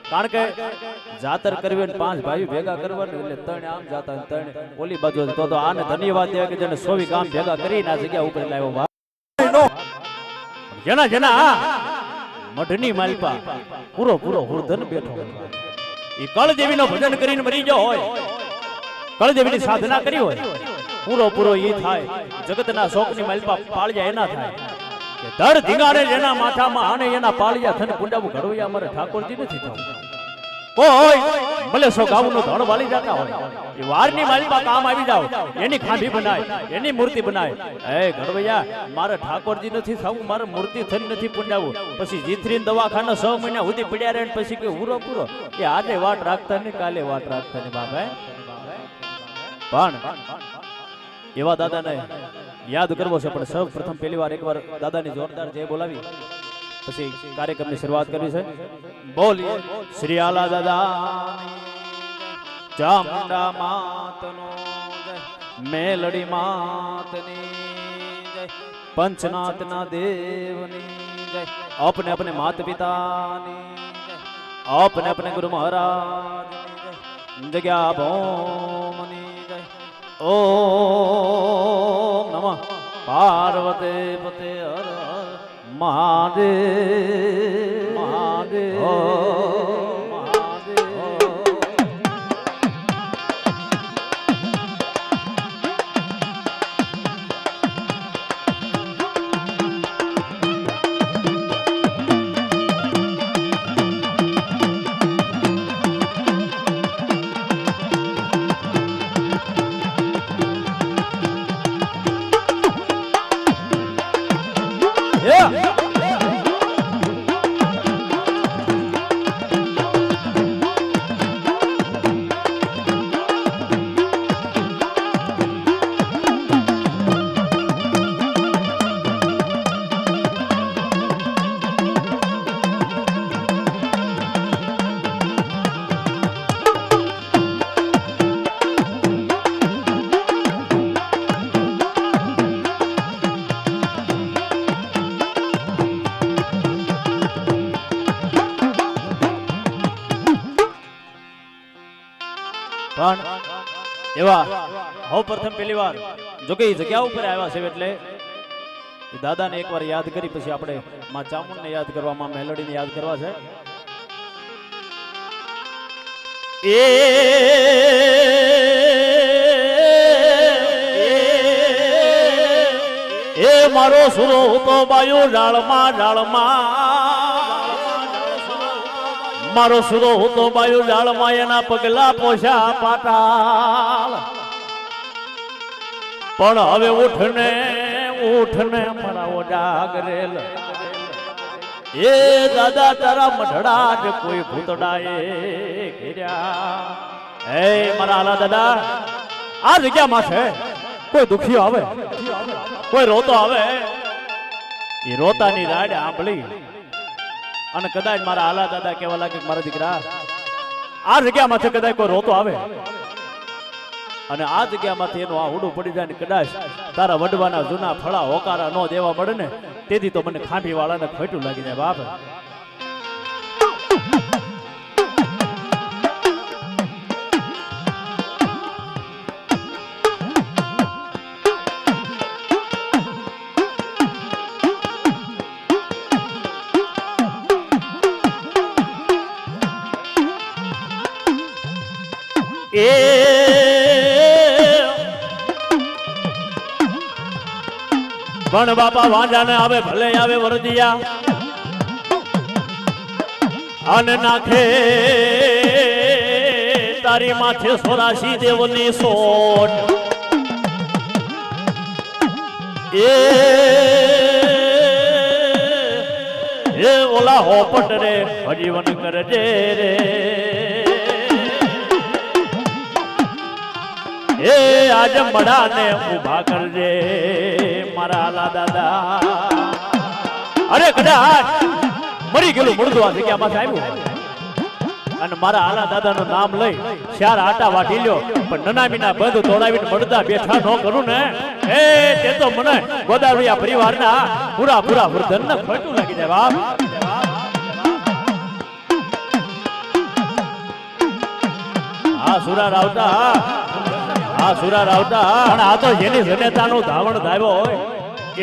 કારણ કે જાતર કરવી ને પાંચ ભાઈ ભેગા કરવા એટલે ત્રણ આમ જાતા ત્રણ ઓલી બાજુ તો આને ધન્યવાદ દે કે જેને 100 કામ ભેગા કરીને આ જગ્યા ઉપર લાવ્યો જેના જેના મઢની માલપા પૂરો હુરધન બેઠો એ કળદેવી નો ભજન કરીને મરી ગયો હોય કળદેવી ની સાધના કરી હોય પૂરો ઈ થાય જગતના શોકની માલપા પાળ્યા એના થાય કે દર ધીંગારે જેના માથામાં આને એના પાળિયા થઈને પુંડાવું ઘડવૈયા અમારે ઠાકોરજી નથી થતું કોઈ ભલે સો ગામનું ધણ વાલી જતા હોય એ વારની માલપા કામ આવી જાવ એની ખાંભી બનાય એની મૂર્તિ બનાય એ ઘડવૈયા મારે ઠાકોરજી નથી થવું મારે મૂર્તિ થઈને નથી પુંડાવું પછી જીથરીન દવાખાના 6 મહિના સુધી પડ્યા રહે પછી કે પૂરો એ આજે વાટ રાખતા ને કાલે વાટ રાખતા ને બાપા પણ એવા દાદાને યાદ કરવો છે પણ સૌ પ્રથમ પહેલી વાર એકવાર દાદાની જોરદાર જય બોલાવી પછી કાર્યક્રમની શરૂઆત કરવી છે બોલીએ શ્રી આલા દાદા ચામુંડા માતનો જય મેલડી માતની જય પંચનાથના દેવની જય अपने अपने माता पिताની જય अपने अपने गुरु महाराजની જય જગ્યા ભૌમની જય ઓમ નમઃ પાર્વતી પતે હર હર મહાદેવ મહાદેવ પણ એવા હવ પ્રથમ પહેલી વાર જો કે જગ્યા ઉપર આવ્યા છે એટલે દાદાને એકવાર યાદ કરી પછી આપણે માં ચામુંડને યાદ કરવામાં મેલડીને યાદ કરવા છે એ મારો સુરો તો બાયો ડાળમાં મારો સુરો તો બાયો ડાળમાં એના પગલા પોછા પાટાળ પણ હવે ઉઠને મારા જાગરેલ એ દાદા તારા મઢડા જ કોઈ ભૂતડાએ ઘેર્યા એ મારા આલા દાદા આ જગ્યામાં છે કોઈ દુખીઓ આવે કોઈ રોતો આવે એ રોતાની રાડ આંબળી અને કદાચ મારા આલા દાદા કેવા લાગે મારા દીકરા આ જગ્યામાંથી કદાચ કોઈ રોતો આવે અને આ જગ્યામાંથી એનું આ હુડું પડી જાય ને કદાચ તારા વડવાના જૂના ફળા હોકારા ન દેવા મળે ને તેથી તો મને ખાંભી વાળાને ખોટું લાગી જાય બાપ એ પણ બાપા વાંજાને આવે ભલે આવે વરદિયા અને નાખે તારી માથે 84 દેવની સોટ એ ઓલા હોપટ રે હજીવન કરજે રે એ આજ મડાને ઉભા કરજે મારા આલા દાદા અરે કદાચ મરી ગયેલું મળતું આ જગ્યામાં આવ્યું અને મારા આલા દાદાનું નામ લઈ ચાર આટા વાટી લ્યો પણ નનામીના બંધ તોડાવીને મળતા બેઠા ન કરું ને એ તે તો મને ગોદાવરિયા પરિવારના પૂરા વર્ધનને ખોટું લાગી જાય બાપ સુરા રાવતા હા સુરા રાવતા પણ આ તો જેની જનેતાનું ધાવણ ધાવ્યો હોય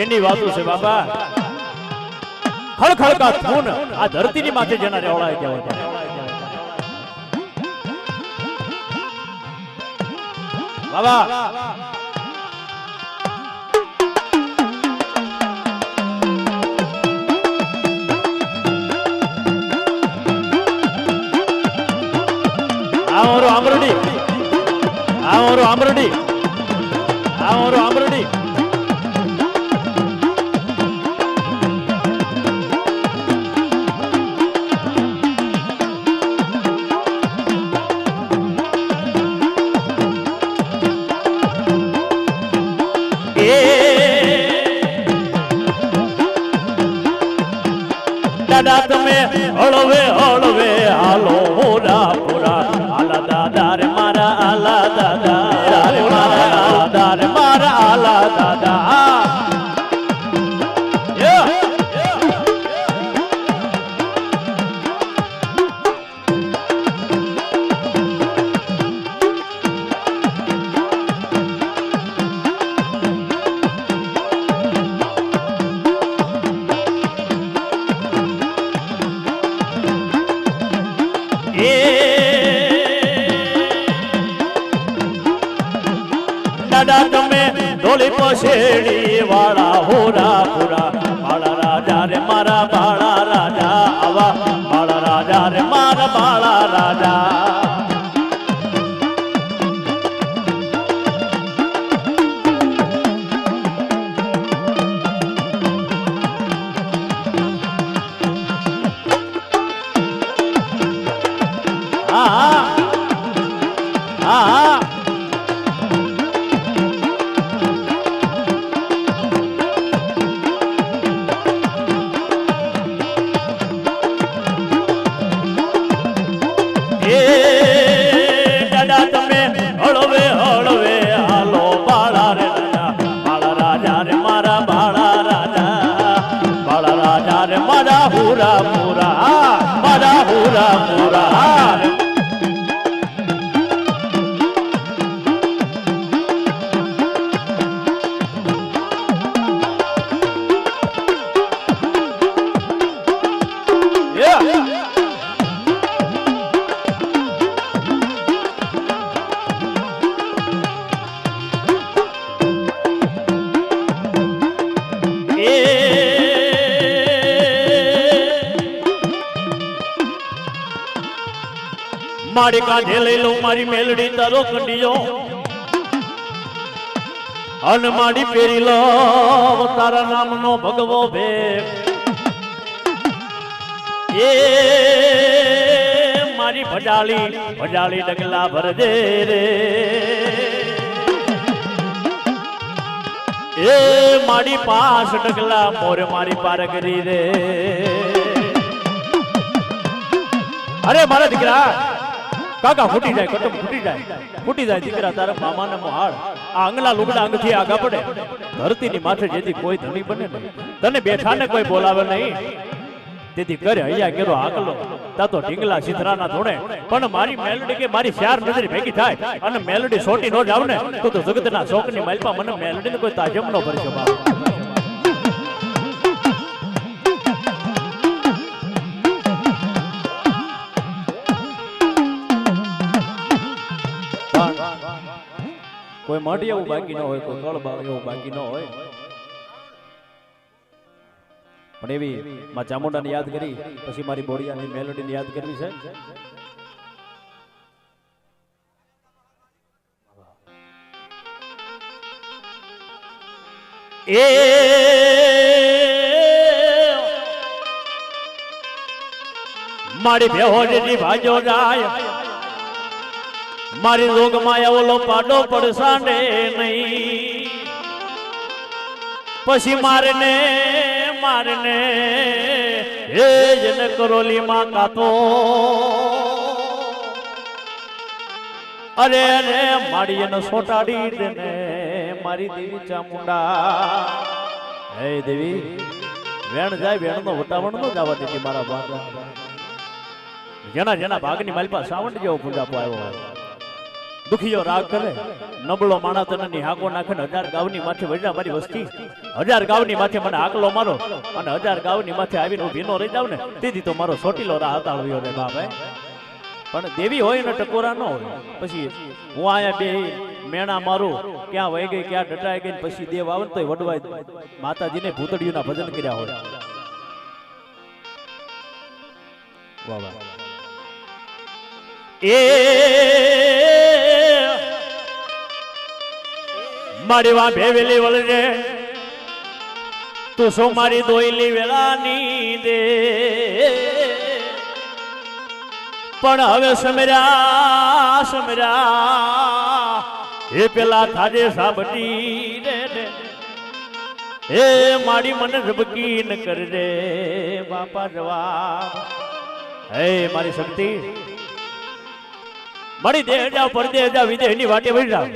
એની વાતો છે બાબા ખળખળકા ધૂન આ ધરતીની માથે જેના રેવડાય ગયા હોય બાબા આમરડી આમરડી આમરડી દાદા તમે હળવે હળવે હાલો મોરા પુરા આલા દાદા રે મારા આલા દાદા રે મારા આલા દાદા દાદા તમે ઢોલી પછેડી વાળા હોરા પુરા બાળા રાજા રે મારા બાળા રાજા આવા બાળા રાજા રે મારા બાળા રાજા દાદા તમે હળવે હળવે હાલો બાળા રે રાજા રે મારા બાળા રાજા રે મારા હુરા પુરા મારા હુરા પુરા મારી કાંઠે લઈ લઉં મારી મેલડી તારો કંડિયો અન મારી પેરી લો તારા નામનો ભગવો ભેગ એ મારી ભજાળી ડગલા ભરજે રે એ મારી 5 ડગલા મોર મારી પાર કરી રે અરે મારા દીકરા કાકા ફૂટી જાય કટમ ફૂટી જાય દીકરા તારા મામાના મોહાળ આ અંગલા લુગડા અંગથી આગા પડે ધરતીની માથે જેથી કોઈ ધણી બને નહીં તને બેઠાને કોઈ બોલાવે નહીં તેથી કરે અહીંયા કેરો આકલો તા તો ઢીંગલા સિધરાના ધોણે પણ મારી મેલડી કે મારી 4 નજર ભેગી થાય અને મેલડી સોટી નો જાવ ને તો જગતના શોકની માલપા મને મેલડીને કોઈ તાજમ નો ભરજો બાપ કોઈ મઢ એવું બાકી ન હોય કોઈ કળબા એવું બાકી ન હોય પણ એવી માં ચામુંડાને યાદ કરી પછી મારી બોડિયાની મેલોડીને યાદ કરવી છે એ મારી બેહોજની ભાજો જાય મારી રોગ માયા ઓલો પાડો પડસાંડે નહીં પછી મારને હે જને કરોલી માં કાતો અરે મારી એને સોટાડી દેને મારી દેવી ચામુંડા હે દેવી વેણ જાય વેણ નો વટાવણ નો જવા દેતી મારા ભાગ જેના ભાગની માલપા સાવંત જેવો પૂજા આવ્યો હોય દુખીયો રાગ કરે નબળો માણસ તને હાકો નાખે ને 1000 ગાવની માથે વજા મારી વસ્તી 1000 ગાવની માથે મને આકલો મારો અને 1000 ગાવની માથે આવીને હું ભીનો રહી જાવ ને તેથી તો મારો સોટીલો રાહ હતાળ્યો રે બાપ પણ દેવી હોય ને ટકોરા ન હોય પછી હું આયા બે મેણા મારું ક્યાં વહી ગઈ ક્યાં ડટાઈ ગઈ પછી દેવ આવે ને તો વડવાય માતાજીને ભૂતળીઓના ભજન કર્યા હોય વાહ વાહ એ મારી વા ભેવેલી વળજે તું સો મારી દોયલી વેળાની દે પણ હવે સમર્યા એ પેલા થાજે સાબટી રે એ મારી મને ઝબકી ન કરજે બાપા જવાબ હે મારી શક્તિ મારી દેહ જાવ પરદેહ જાવ વિદેહની વાટે વળી જાવ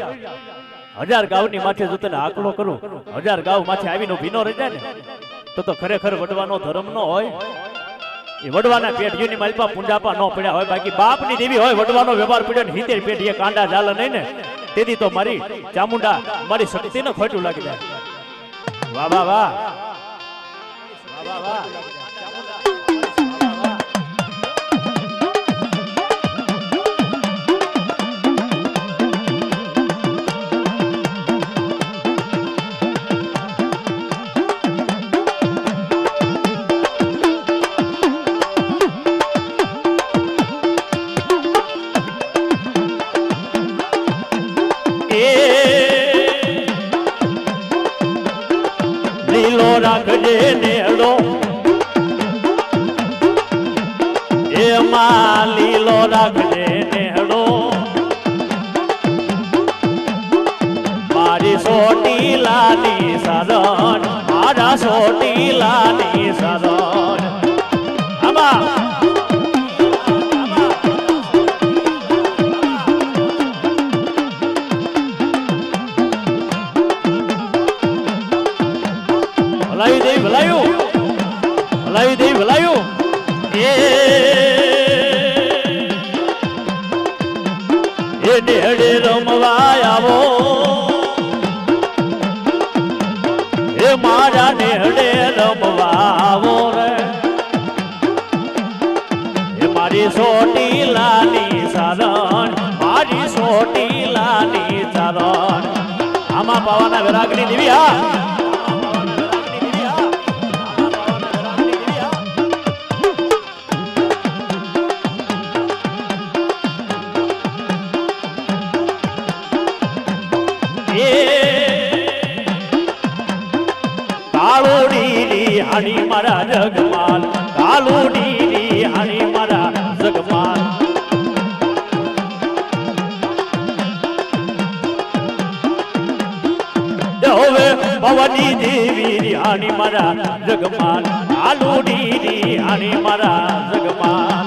1000 ગાવની માથે જો તને આકલો કરું 1000 ગાવ માથે આવીનો ભીનો રહી જાય ને તો ખરેખર વડવાનો ધર્મ ન હોય એ વડવાના પેઢીઓની માલપા પુંજાપા ન પડ્યા હોય બાકી બાપની દેવી હોય વડવાનો વ્યવહાર પડ્યો ને 70 પેઢીએ કાંડા ચાલે નહીં ને તેથી તો મારી ચામુંડા મારી શક્તિને ખોટું લાગી જાય વાહ વાહ વાહ વાહ વાહ લીલો રાખજે નેડો એમાં લીલો રાખજે નેડો મારી સોટીલાની શરણ મારા સોટીલાની શરણ આમાં ભલાયું દેવી ભલાયું એ નેહડે રમવા આવો એ મારા નેહડે રમવા આવો રે એ મારી સોટીલાની શરણ મારી સોટીલાની શરણ આમાં પાવાના વિરાગની દેવી હા કાળોડી હાણી મારા જગમાલ કાળોડી હાણી મારા જગમાલ હવે ભવાની દેવી હાણી મારા જગમાલ કાળોડી હાણી મારા જગમાલ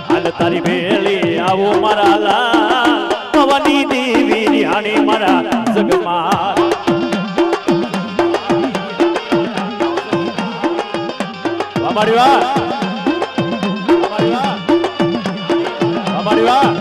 હાલ તારી બેલી આવો મારા લાલ ભવાની દેવી હાણી મારા જગમાલ અમારી વાત અમારી વાત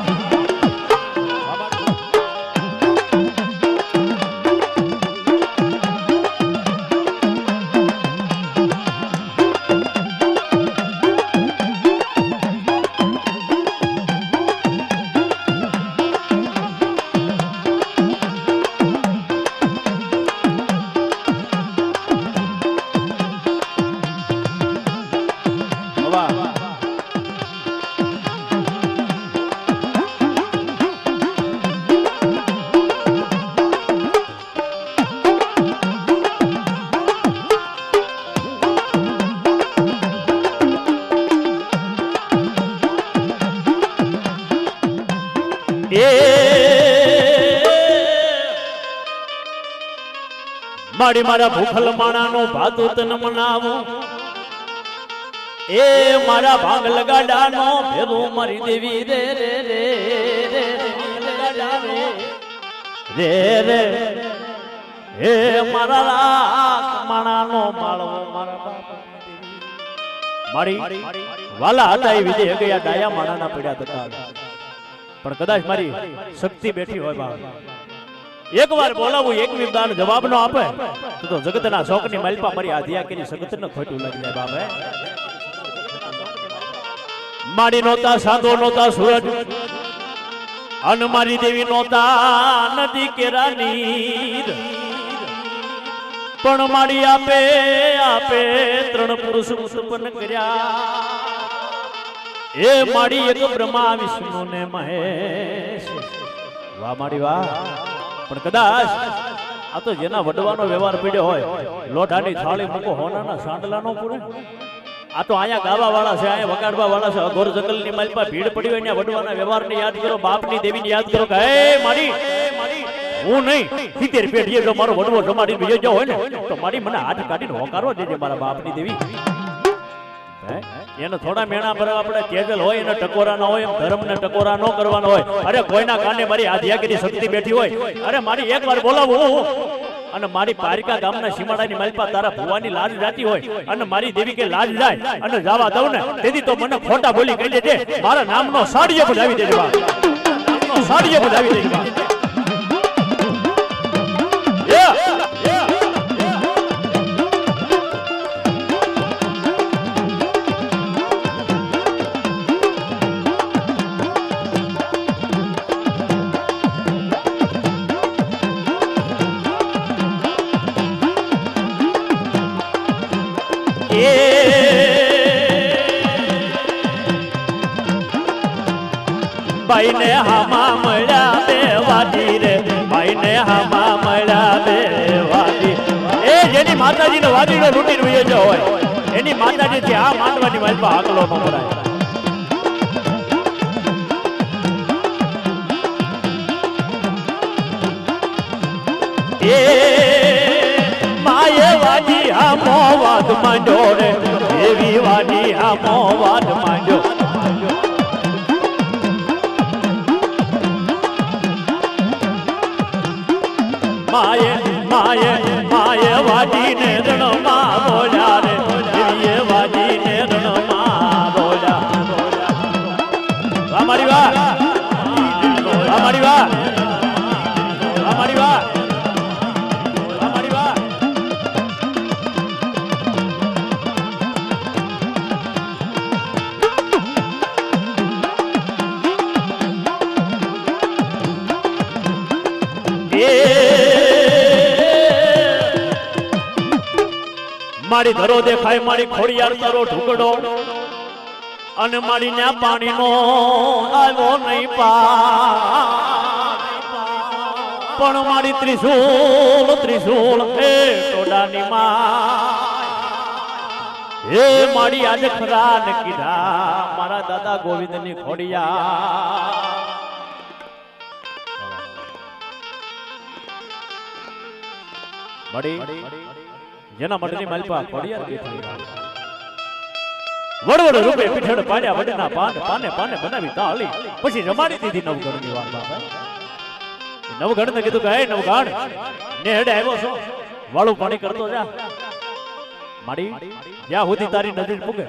મારી મારા ભૂખલ માણાનો ભાતો તન મનાવો એ મારા ભાંગ લગાડાનો ભેરો મારી દેવી રે રે રે રે લગાડાવે રે રે એ મારા રાખ માણાનો માળવો મારા બાપા મારી વાલા હતા એ વિજય ગયા ડાયા માણાના પડ્યા હતા પણ કદાચ મારી શક્તિ બેઠી હોય બાપ એકવાર બોલાવું એક વિદાન જવાબ નો આપે તો જગતના શોકની માલપા મારી આધિયા કરી જગતને ખોટું લાગી જાય બાપ મારી નોતા સાધો નોતા સૂરજ અન મારી દેવી નોતા નદી કેરા નીર પણ મારી આપે આપે ત્રણ પુરુષ ઉત્પન્ન કર્યા એ મારી એક બ્રહ્મા વિષ્ણુ ને મહેશ વાહ મારી વાહ પણ કદાચ આ તો જેના વડવાનો વ્યવહાર પડ્યો હોય લોઢાની થાળી મૂકો હોનાના સાંડલા નો પૂરે આ તો અહીંયા ગાવા વાળા છે અહીંયા વગાડવા વાળા છે અઘોર જંગલની માલપા ભીડ પડી હોય ત્યાં વડવાના વ્યવહારને યાદ કરો બાપની દેવીને યાદ કરો કે હે મારી હું નહીં 70 પેઢીએ જો મારો વડવો જમાડી બીજો જો હોય ને તો મારી મને હાથ કાઢીને હોકારો દેજે મારા બાપની દેવી એને થોડા મેણા પર આપણે કેજલ હોય એને ટકોરા ન હોય એમ ધર્મને ટકોરા ન કરવાનો હોય અરે કોઈના કાને મારી આધ્યાગીરી શક્તિ બેઠી હોય અરે મારી એકવાર બોલાવું અને મારી પારિકા ગામના સીમાડાની માલપા તારા ભુવાની લાજ જાતી હોય અને મારી દેવી કે લાજ જાય અને જવા દઉં ને તેથી તો મને ખોટા બોલી કહી દેજે મારા નામનો સાડીએ બજાવી દેજે બા નામનો સાડીએ બજાવી દેજે બા ભાઈને હામા મળ્યા બે વાદી રે ભાઈને હામા મળ્યા બે વાદી એ જેની માતાજીનો વાદીનો લૂંટીને વયો ગયો હોય એની માતાજીથી આ માનવાની માલપા આગલો ન પડાય એ માયે વાદી હામો વાદ માંડ્યો રે એવી વાદી હામો વાદ માંડ્યો માયે માયે માયે વાજીને રણમાં બોલ્યા રે એવી વાજીને રણમાં બોલ્યા વાહ મારી વાહ વાહ મારી વાહ વાહ મારી વાહ વાહ મારી વાહ મારી ધરો દેખાય મારી ખોડિયાર તારો ઢુકડો અને મારી ના પાણીનો આવ્યો નહીં પણ મારી ત્રિશૂળ ત્રિશૂળ એ ટોડાની માં એ મારી આજે ખરા ને કીધા મારા દાદા ગોવિંદની ખોડિયાર મળી જેના મઢની માલપા ખોડિયાર બેઠી વડવડ રૂપે પીઠડ પાડ્યા વડના પાને પાને બનાવી તાળી પછી રમાડી દીધી નવગણની વાત બાપા નવગણને કીધું કે હે નવગણ નેહડે આવ્યો છો વાળું પાણી કરતો જા માડી જ્યાં સુધી તારી નજર પૂગે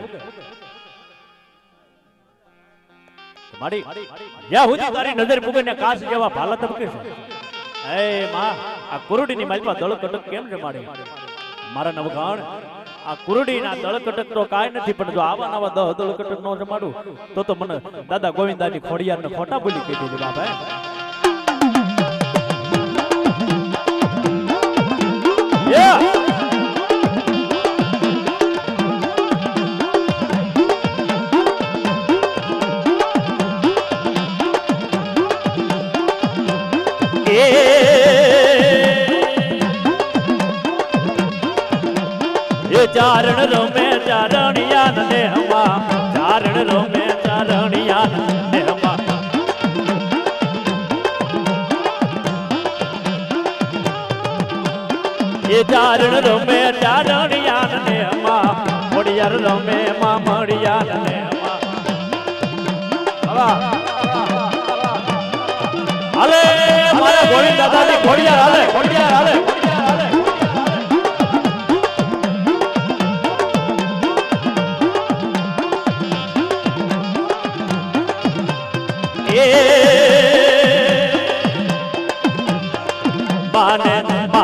માડી જ્યાં સુધી તારી નજર પૂગે ને કાચ જેવા ભાલા તબકે છે એ માં આ કુરુડીની માલપા દળ કટક કેમ છે માડી મારા નવગણ આ કુરડીના દળકટક તો કાઈ નથી પણ જો આવા નવા દળકટક નો જમાડું તો મને દાદા ગોવિંદાની ખોડિયારને ખોટા બોલી કહી દીધી બાપા ચારણ રમે ચારણિયા ને હમા ચારણ રમે ચારણિયા ને હમા એ ચારણ રમે ચારણિયા ને હમા ખોડિયાર રમે મામડિયા ને હમા હાલે મારા ગોવિંદ દાદાની ખોડિયાર હાલે ખોડિયાર હાલે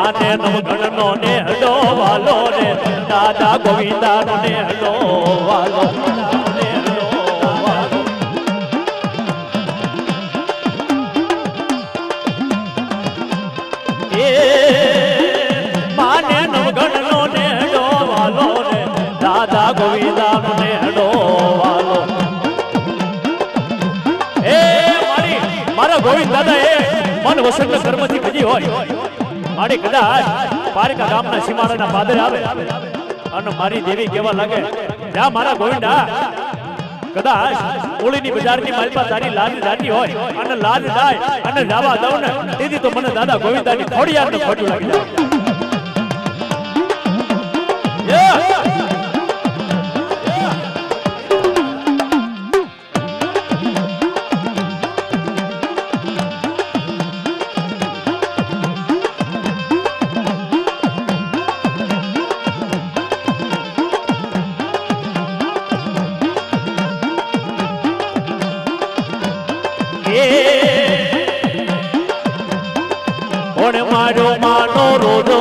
માને નવગણનો ને હડો વાલો રે દાદા ગોવિંદાનો ને હડો વાલો ને હડો વાલો. એ માને નવગણનો ને હડો વાલો રે દાદા ગોવિંદાનો ને હડો વાલો. એ મારા ગોવિંદ દાદા એ મન વસંત કર્મથી ભજી હોય મારી કદાચ પારકા ગામના સીમાડાના પાદરે આવે અને મારી દેવી કેવા લાગે જા મારા ગોવિંદા કદાચ ઓળીની બજારની માલપા તારી લાજ જાતી હોય અને લાજ જાય અને જાવા દઉં ને તેથી તો મને દાદા ગોવિંદાની થોડી યાદ ખોટું લાગી જાય. કોણ મારો માનો રોજો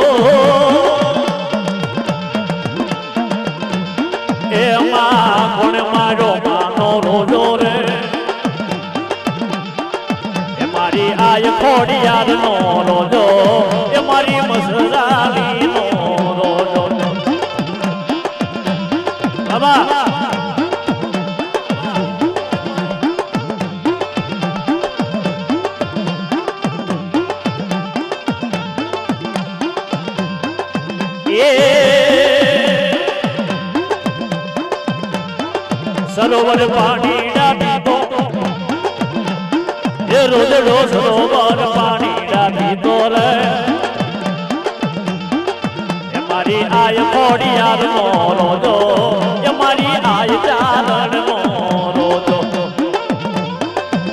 એમાં કોણ મારો માનો રોજો રે એ મારી આય ખોડિયાર નો રોજો એ મારી મસરાલી નો રોજો. બાબા સરોવર પાણી ડાબી તો એ રોજડો સરોવર પાણી ડાબી તો રે એ મારી આય ખોડિયાર નો રોજો એ મારી આય ચારણ નો રોજો.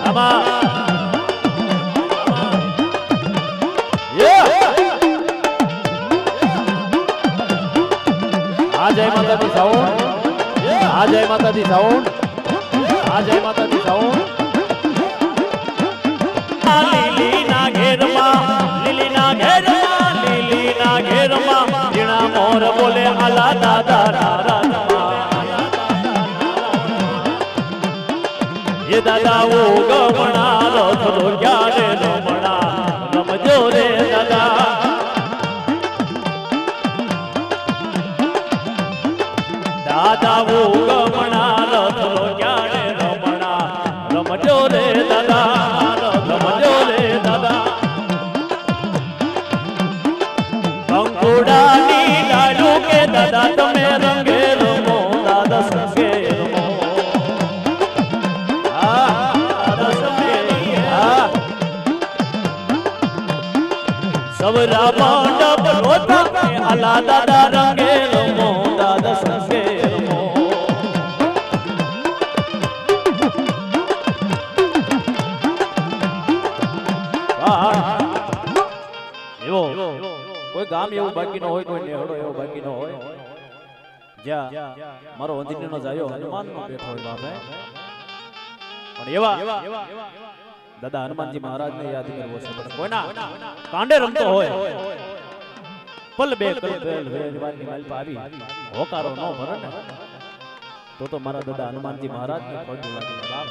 આમાં આ જય માતાજી સાઉન્ડ આ જય માતાજી સાઉન્ડ આ જય માતાજી સાઉન્ડ. લીલી ના ઘેરમાં જીણા મોર બોલે આલા દાદા એ દાદા ઓ ગમણા રથલો ક્યારે રમણા રમજો રે દાદા. દાદા ઓ ગમણા રથલો ક્યારે રમણા રમજો રે દાદા રમજો રે દાદા. કંકુડાની ડાળુ કે દાદા તમે રંગે રમો દાદા સંગે રમો દાદા સંગે સવરા મંડપ રોતા આલા દાદા રંગે રમો દાદા સંગે રમો. એવો કોઈ ગામ એવું બાકી ન હોય કોઈ નેહડો એવો બાકી ન હોય જ્યાં મારો અંજની નો જાયો હનુમાન નો બેઠો હોય બાપે. પણ એવા દાદા હનુમાનજી મહારાજ ને યાદ કરવો છે પણ કોઈના કાંડે રમતો હોય પલ બે કલ બેલ વેરવાની માલપા આવી હોકારો ન ભરે ને તો મારા દાદા હનુમાનજી મહારાજ ને ખોટું લાગે બાપ.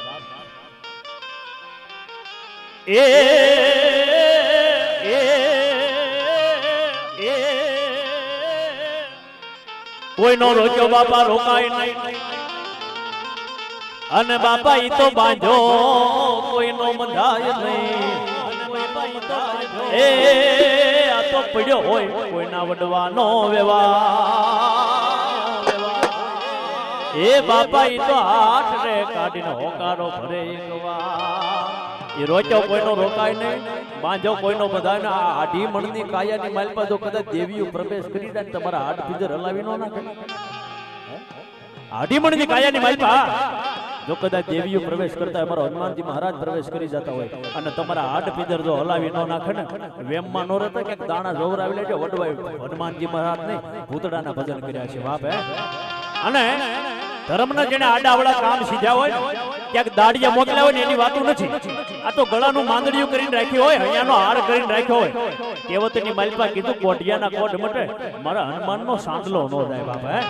કોઈ નો રોક્યો બાપા રોકાય નહીં અને બાપા ઈ તો બાંધો કોઈ નો બંધાય નહીં. એ આ તો પડ્યો હોય કોઈના વડવાનો વ્યવહાર એ બાપા ઈ તો હાથ રે કાઢીને હોકારો ભરે એકવાર. એ રોક્યો કોઈનો રોકાય નહીં બાંધો કોઈનો બધાય ને આ આઢી મણની કાયાની માલપા જો કદાચ દેવીઓ પ્રવેશ કરી દે તમારા હાથ પીજર હલાવી નો નાખે. આઢી મણની કાયાની માલપા જો કદાચ દેવીઓ પ્રવેશ કરતા અમારો હનુમાનજી મહારાજ પ્રવેશ કરી જતા હોય અને તમારા હાથ પીજર જો હલાવી નો નાખે ને વેમમાં નો રહેતા કે દાણા જોવરાવી લેજો વડવાય હનુમાનજી મહારાજ ને ભૂતડાના ભજન કર્યા છે બાપ. અને ધર્મના જેને આડાવડા કામ સીધ્યા હોય ક્યાંક દાડિયા મોકલ્યા હોય ને એની વાતો નથી. આ તો ગળાનું માંદડિયું કરીને રાખ્યું હોય, હૈયાનો હાર કરીને રાખ્યો હોય. કહેવતની માલપા કીધું કોઢિયાના કોઢ મટે, મારા હનુમાનનો સાંદલો ન જાય બાપા.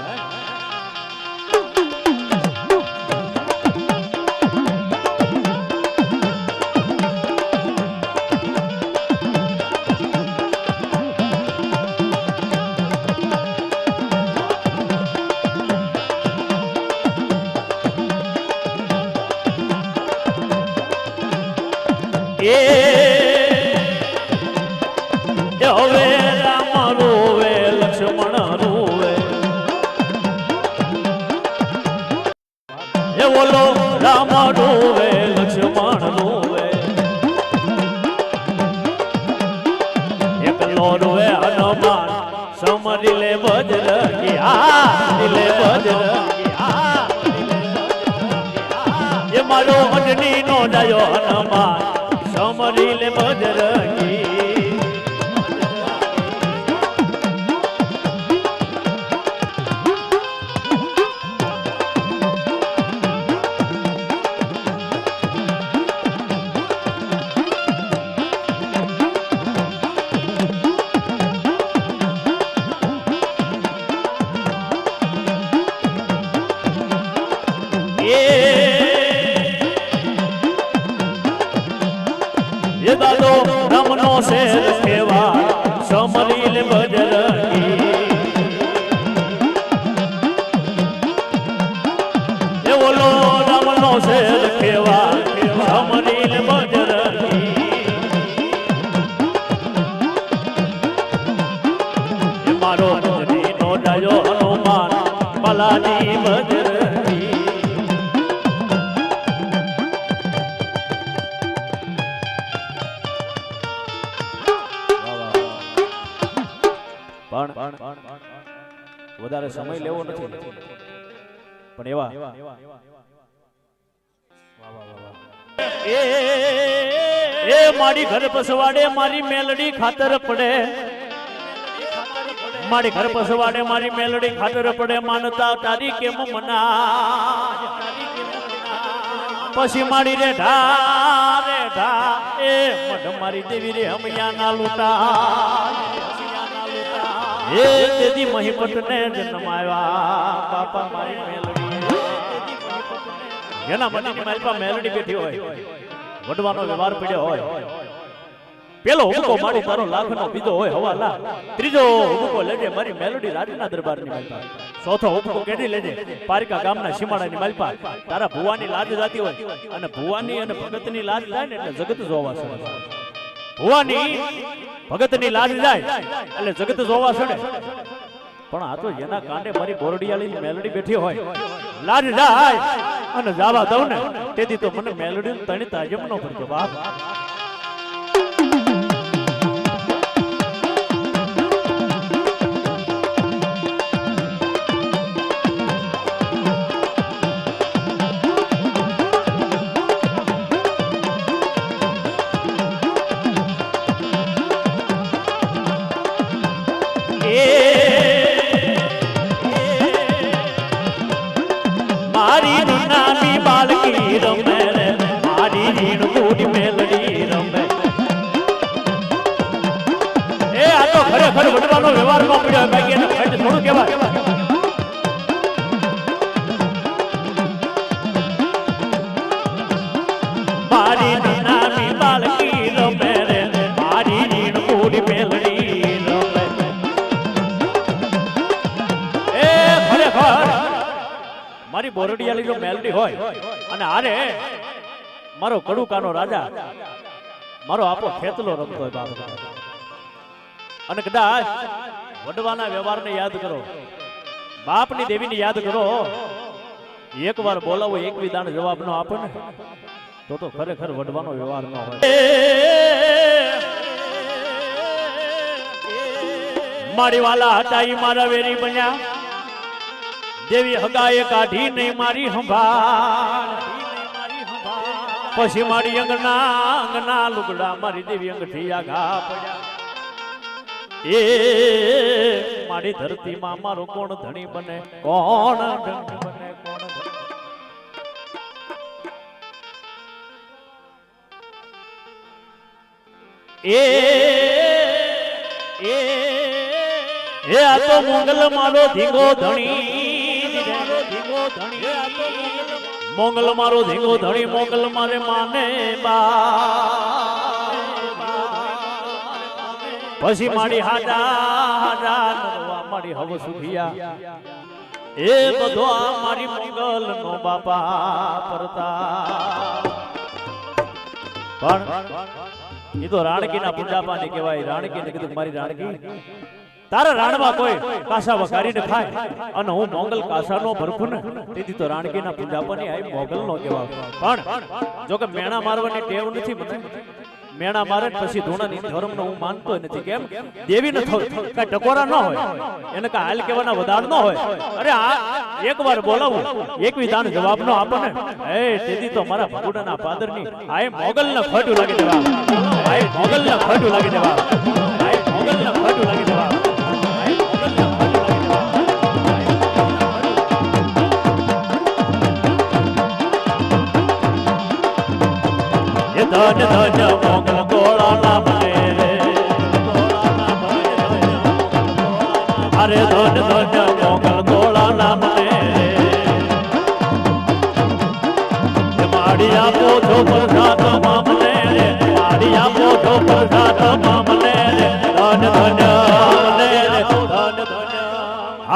હે હવે રામ રોવે લક્ષ્મણ રોવે, એ બોલો રામ રોવે લક્ષ્મણ રોવે, એકલો રોવે હનુમાન સમરી લે બજરંગી, લે બજરંગી, એ મારો અજની નો ડાયો હનુમાન સમરી લે બજરંગી. એ દાદો રામનો શેર કેવા સમરી લે બજરંગી, એ બોલો રામનો શેર કેવા સમરી લે બજરંગી, એ મારો નો ડાયો હનુમાન બાલાજી બજરંગી. વધારે સમય લેવો નથી, પણ એવા એ મારી ઘર પસવાડે મારી મેલડી ખાતર પડે, મારી ઘર પસવાડે મારી મેલડી ખાતર પડે, માનતા તારી કેમ મના, પછી મારી રે ઢા એ મઢ મારી દેવી રે હમયા ના લૂટા, એ દેદી મહિપત ને જન્માયા બાપા મારી મેલડી, એના મનની માલપા મેલડી બેઠી હોય, વડવાનો વ્યવહાર પડ્યો હોય. પેલો હુમકો મારી તારો લાખનો બીજો હોય હવાલા, ત્રીજો હુમકો લેજે મારી મેલડી રાજીના દરબારની માલપા, ચોથો હુમકો કેડી લેજે પારિકા ગામના સીમાડાની માલપા. તારા ભુવાની લાજ જાતી હોય અને ભુવાની અને ભગતની લાજ થાય ને એટલે જગત જોવા છે. ભુવાની ભગતની લાજ જાય એટલે જગત જોવા છડે, પણ આ તો જેના કાંડે મારી બોરડિયાળી મેલડી બેઠી હોય, લાજ જાય અને જાવા દઉં ને તેથી તો મને મેલડી તણી તાજમ નો પડતો બાપ. મારી નાની બાલકી રમે રે, મારી રીણ કુડી મેલડી રમે, એ આ તો ખરેખર વડવાનો વ્યવહાર નો પડ્યો, બાકી એને ખંડ થોડું કહેવાય. મારી નાની બાલકી રમે રે, મારી રીણ કુડી મેલડી રમે, એ ખરેખર મારી બોરડિયાળી જો મેલડી હોય અને આરે મારો કડુકાનો રાજા મારો આપો ખેતલો રમતો હોય બાપ, અને કદાચ વડવાના વ્યવહારને યાદ કરો, બાપની દેવીને યાદ કરો, એકવાર બોલાવો એક વિધાન જવાબ નો આપે ને તો ખરેખર વડવાનો વ્યવહાર ન હોય. મારી વાલા હતા ઈ મારા વેરી બન્યા, દેવી હગાએ કાઢી નહીં મારી સંભાળ, પછી મારી અંગના લુગડા મારી દેવી અંગઠી આઘા પડ્યા, એ મારી ધરતીમાં મારો કોણ ધણી બને, કોણ ધણી બને, કોણ એ આ તો મોગલ મારો ધીંગો ધણી મોગલ મારો ધીંગો ધણી મોગલ મારે માને પછી મારી હાજા મારી હવ સુખિયા એ બધો આ મારી મોગલ નો બાપા પરતા પણ એ તો રાણકી ના પૂજાપાની કહેવાય. રાણકી ને કીધું મારી રાણકી તારા રાણમાં કોઈ કાસા વઘારીને ખાય અને હું મોગલ કાસા નો ભરખું ને તેથી તો રાણકી ના પૂજાપાની આ મોગલ નો કહેવાય. પણ જો કે મેણા મારવાની ટેવ નથી મને, મેણા મારે પછી ધૂણાની ધર્મ નો હું માનતો નથી. કેમ દેવી ને કઈ ટકોરા ન હોય એને કઈ હાલ કહેવાના વધાર ન હોય. અરે આ એક વાર બોલાવું એક વિધાન જવાબ નો આપો ને એ તેથી તો મારા ભગુડાના પાદર ની આ મોગલ ને ખોટું લાગી દેવા, આ મોગલ ને ખોટું લાગી દેવા, આ મોગલ ને ખોટું લાગી દેવા. ધન ધન મોગલ ગોળાના મને રે, અરે ધન ધન મોગલ ગોળાના મને રે, માડી આપો છો પ્રસાદ મને રે, માડી આપો છો પ્રસાદ મને રે, ધન ધન મને રે, ધન ધન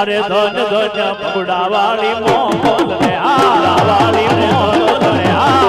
અરે ધન ધન ફુડા વાળી મોગલ રે, આ વાળી મોગલ રે, આ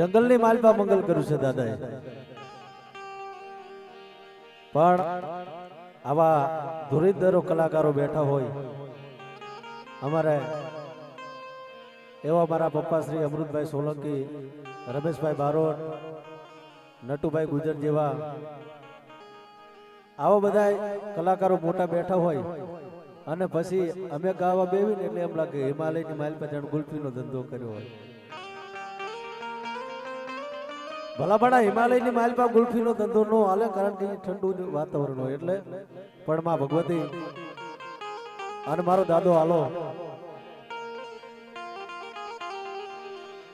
જંગલની માલપા મંગલ કર્યું છે દાદાએ. પણ આવા ધુરીધરો કલાકારો બેઠા હોય અમારે એવા મારા પપ્પા શ્રી અમૃતભાઈ સોલંકી, રમેશભાઈ બારોટ, નટુભાઈ ગુજર જેવા આવા બધા કલાકારો મોટા બેઠા હોય અને પછી અમે ગાવા બેવીને એટલે એમ લાગે હિમાલયની માલપા જાણ ગુલ્ફીનો ધંધો કર્યો હોય. ભલા ભલા હિમાલયની માલપા ગુલ્ફીનો ધંધો ન હાલે કારણ કે ઠંડુ વાતાવરણ હોય એટલે. પણ માં ભગવતી અને મારો દાદો હાલો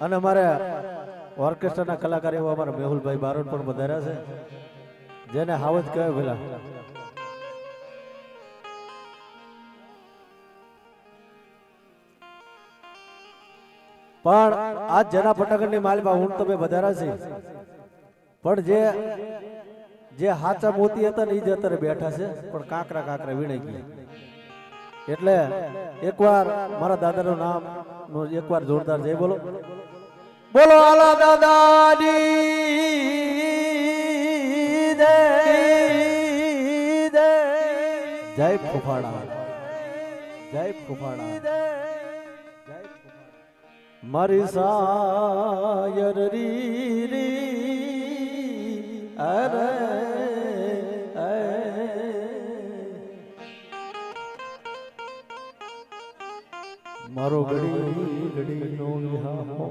અને અમારે ઓર્કેસ્ટ્રાના કલાકાર એવા અમારા મેહુલભાઈ બારોટ પણ વધાર્યા છે જેને હાવજ કહેવાય પેલા. પણ આજ જના ફટાકડની માલમાં હું તમે વધારા છે પણ જે હાચા મોતી હતા ને એ જ અત્યારે બેઠા છે પણ કાંકરા કાંકરા વીણાઈ ગયા. એટલે એકવાર મારા દાદાનું નામ એકવાર જોરદાર જય બોલો બોલો આલા દાદાની જય ફુફાડા, જય ફુફાડા, મારી સાયર રી અરે મારો ઘડી ઘડી નો વિહામો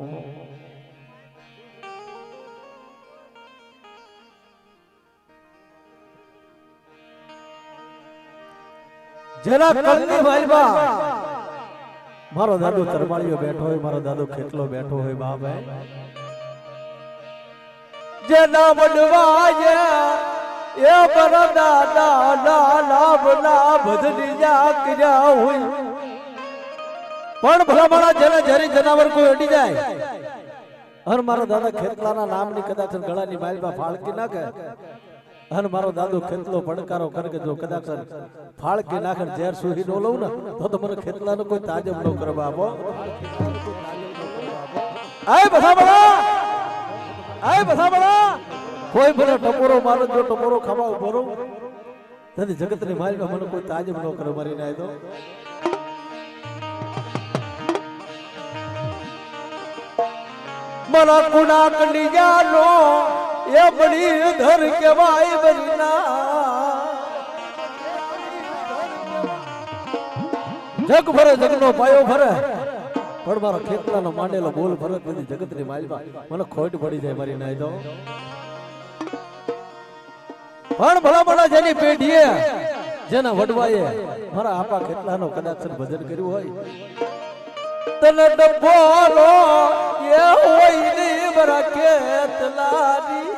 જરા કલની ભાઈબા મારો દાદો તરમાળીઓ બેઠો હોય, મારો દાદો ખેતલો બેઠો હોય બાપ જેના વડવાય એ પર દાદા ના લાભ ના ભજની જા કર્યા હોય પણ ભલામણા જેને ઝેરી જનાવર કોઈ અડી જાય અને મારો દાદા ખેતલાના નામની કદાચ ગળાની માલમાં ફાળકી નાખે અને મારો દાદો ખેતલો પડકારો કરે કે જો કદાચ ફાળકી નાખે ઝેર સુહી નો લઉં ને તો મને ખેતલાનો કોઈ તાજબ ન કરવા આપો. આય ભલામણા કોઈ મને ટપોરો મારો જો ટપોરો ખાવા ઉભો રહું તેથી જગતની માલમાં મને કોઈ તાજબ ન કરે મારી નાય તો. મારા કુણા કંડિયાનો એ બડી ધર કેવાય બરીના જગ ભરે જગનો પાયો ભરે પણ મારો ખેતલાનો માંડેલો બોલ ભરત બધી જગતની માલમાં મને ખોટ પડી જાય મારી નાય તો. પણ ભલામણા જેની પેઢીએ જેના વડવાએ મારા આપા ખેતલાનો કદાચ ભજન કર્યું હોય તને ડબોલો એ હોય ને મારા ખેતલાની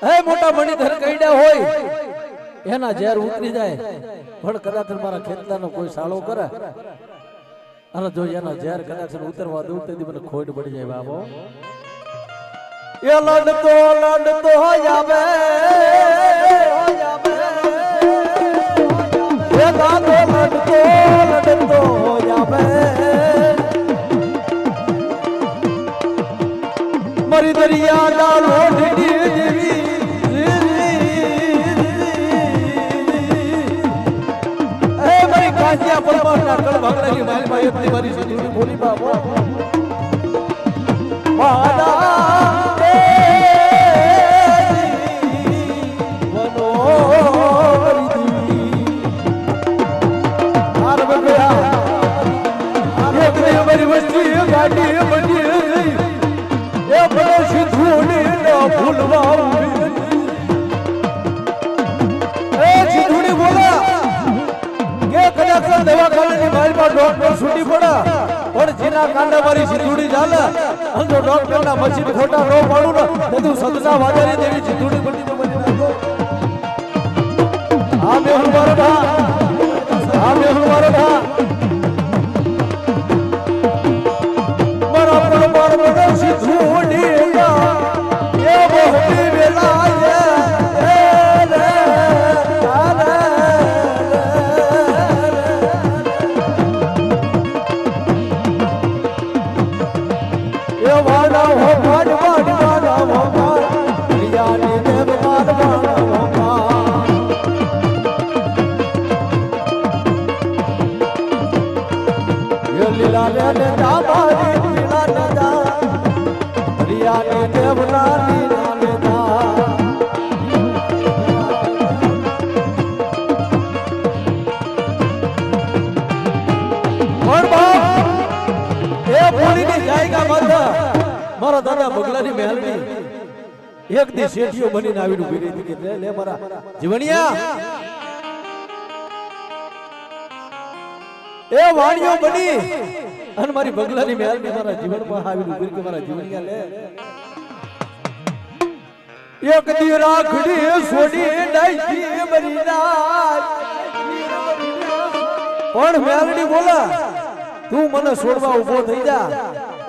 હે મોટા મણિધર કઈડ્યા હોય એના ઝેર ઉતરી જાય પણ કદાચ મારા ખેતલાનો કોઈ સાળો કરે અને જો એના ઝેર કદાચ ઉતરવા દઉં તેથી મને ખોટ પડી જાય બાબો. એ લડતો આવે એ દાદો લડતો આવે મારી દરિયા ડાલો દેવી એ મારી કાંજિયા પરમાર ના કળ ભાગલાની માલમાં એટલી મારી સુધીની બોલી બાબો વાડા દવાખાનાની માલમાં ડોક્ટર છૂટી પડે પણ જેના કાંડા મારી સિંધુડી ચાલે અને જો ડોક્ટરના મશીન ખોટા ન પાડું ને બધું સદના વાજારી દેવી સિંધુડી બની તો બની નાખો. આ મેહુલ મારો ભા મારા પરમાર મને સિંધુડી એ મોહની વેલાએ મારા દાદા બગલાની મહેલની એક દી શેઠીઓ બનીને આવીને ઉભી રહી હતી કે લે મારા જીવણિયા એ વાણીઓ બની અને મારી બગલાની મહેલની મારા જીવનમાં આવીને ઉભી કે મારા જીવણિયા લે એક દી રાખડી સોડી ડાઈ બની રાત પણ મેલડી બોલા તું મને છોડવા ઉભો થઈ જા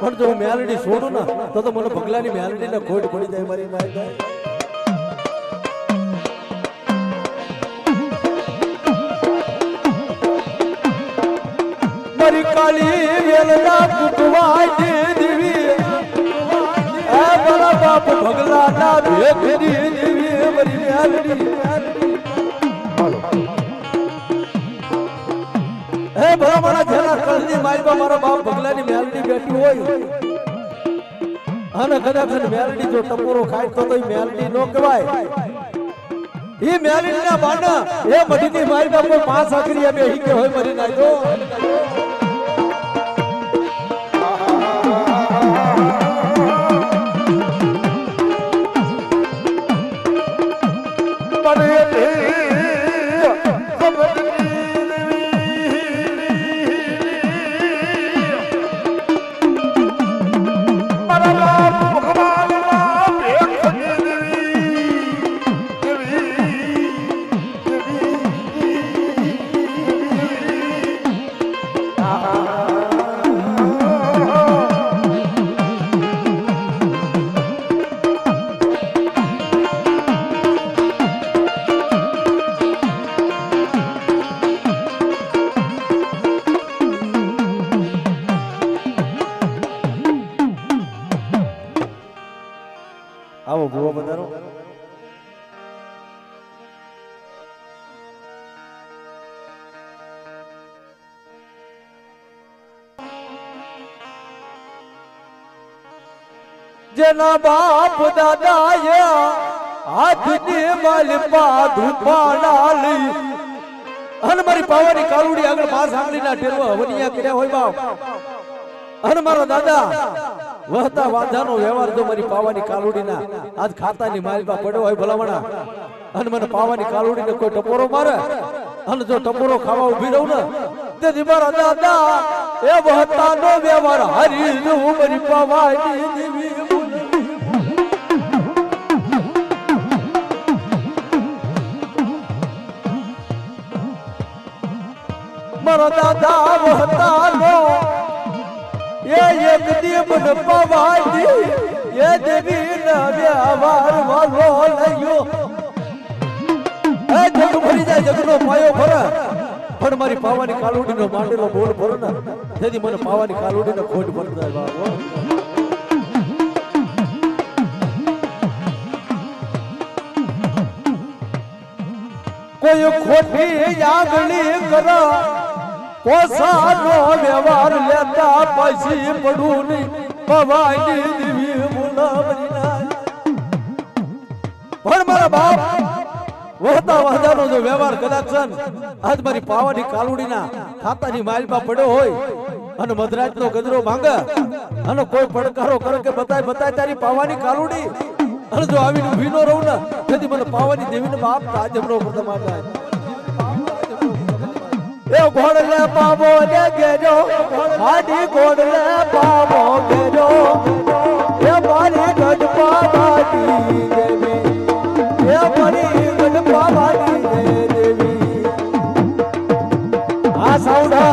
પણ જો હું મેલડી છોડું ને તો મને બગલાની મેલડી ને ખોટ પડી જાય મારી માય. મારી કાલી વેલના કુકવાઈ દેવી એ મારા બાપ બગલાના ભેખરી દેવી મારી મેલડી હે ભલામણા જેના કળની માલમાં મારા બાપ બગલાની મેલડી બેઠી હોય અને કદાચ મેલડી જો ટપોરો ખાય તો મેલડી નો કહેવાય. એ મેલડી ના બાના એ મઢીની માલમાં કોઈ પાંચ આખરી બે હિકે હોય મરી નાખ્યો. આવો ભૂવો પધારો. જેના બાપ દાદાએ હાથની માલપા ધૂપાડા લઈ અને મારી પાવાની કાલુડી આગળ પાસ આંગળીના ટેરવા હવનિયા કર્યા હોય બાપ. અને મારો દાદા વહતા વાંધાનો વ્યવહાર જો મારી પાવાની કાલુડીના આજ ખાતાની માલપા પડ્યો હોય ભલામણા અને મને પાવાની કાલુડીને કોઈ ટપોરો મારે અને જો ટપોરો ખાવા ઊભી રહું ને તેથી મારા દાદા એ વહતાનો વ્યવહાર હરી જો મારી પાવાની દેવી મારા દાદા વહતાનો એ એક દીપન પવાડી એ દેવી ના વ્યવહાર વાલો લયો એ જગ ભરી જાય જગનો પાયો ભરે પણ મારી પાવાની કાલુડીનો માંડેલો બોલ ભરે ને તેથી મને પાવાની કાલુડીનો ખોટ પડતા બાબો. કોઈ ખોટી આગળી કરા પોસાનો વ્યવહાર લેતા પછી પડું નહીં પવાની દેવી મુલાવરી પણ મારા બાપ વહતા વાંધાનો જો વ્યવહાર કદાચ આજ મારી પાવાની કાલુડીના ખાતાની માલમાં પડ્યો હોય અને મધરાજનો ગજરો માંગે અને કોઈ પડકારો કરે કે બતાય તારી પાવાની કાલુડી અને જો આવીને ઊભી ન રહું ને તેથી મને પાવાની દેવીને બાપ તાજમનો પ્રથમ થાય એ ઘોડલે પાવો ને ગેજો આડી ઘોડલે પાવો ગેજો એ મારી ગઢ પાવાની દેવી એ મારી ગઢ પાવાની દેવી આ સાઉડા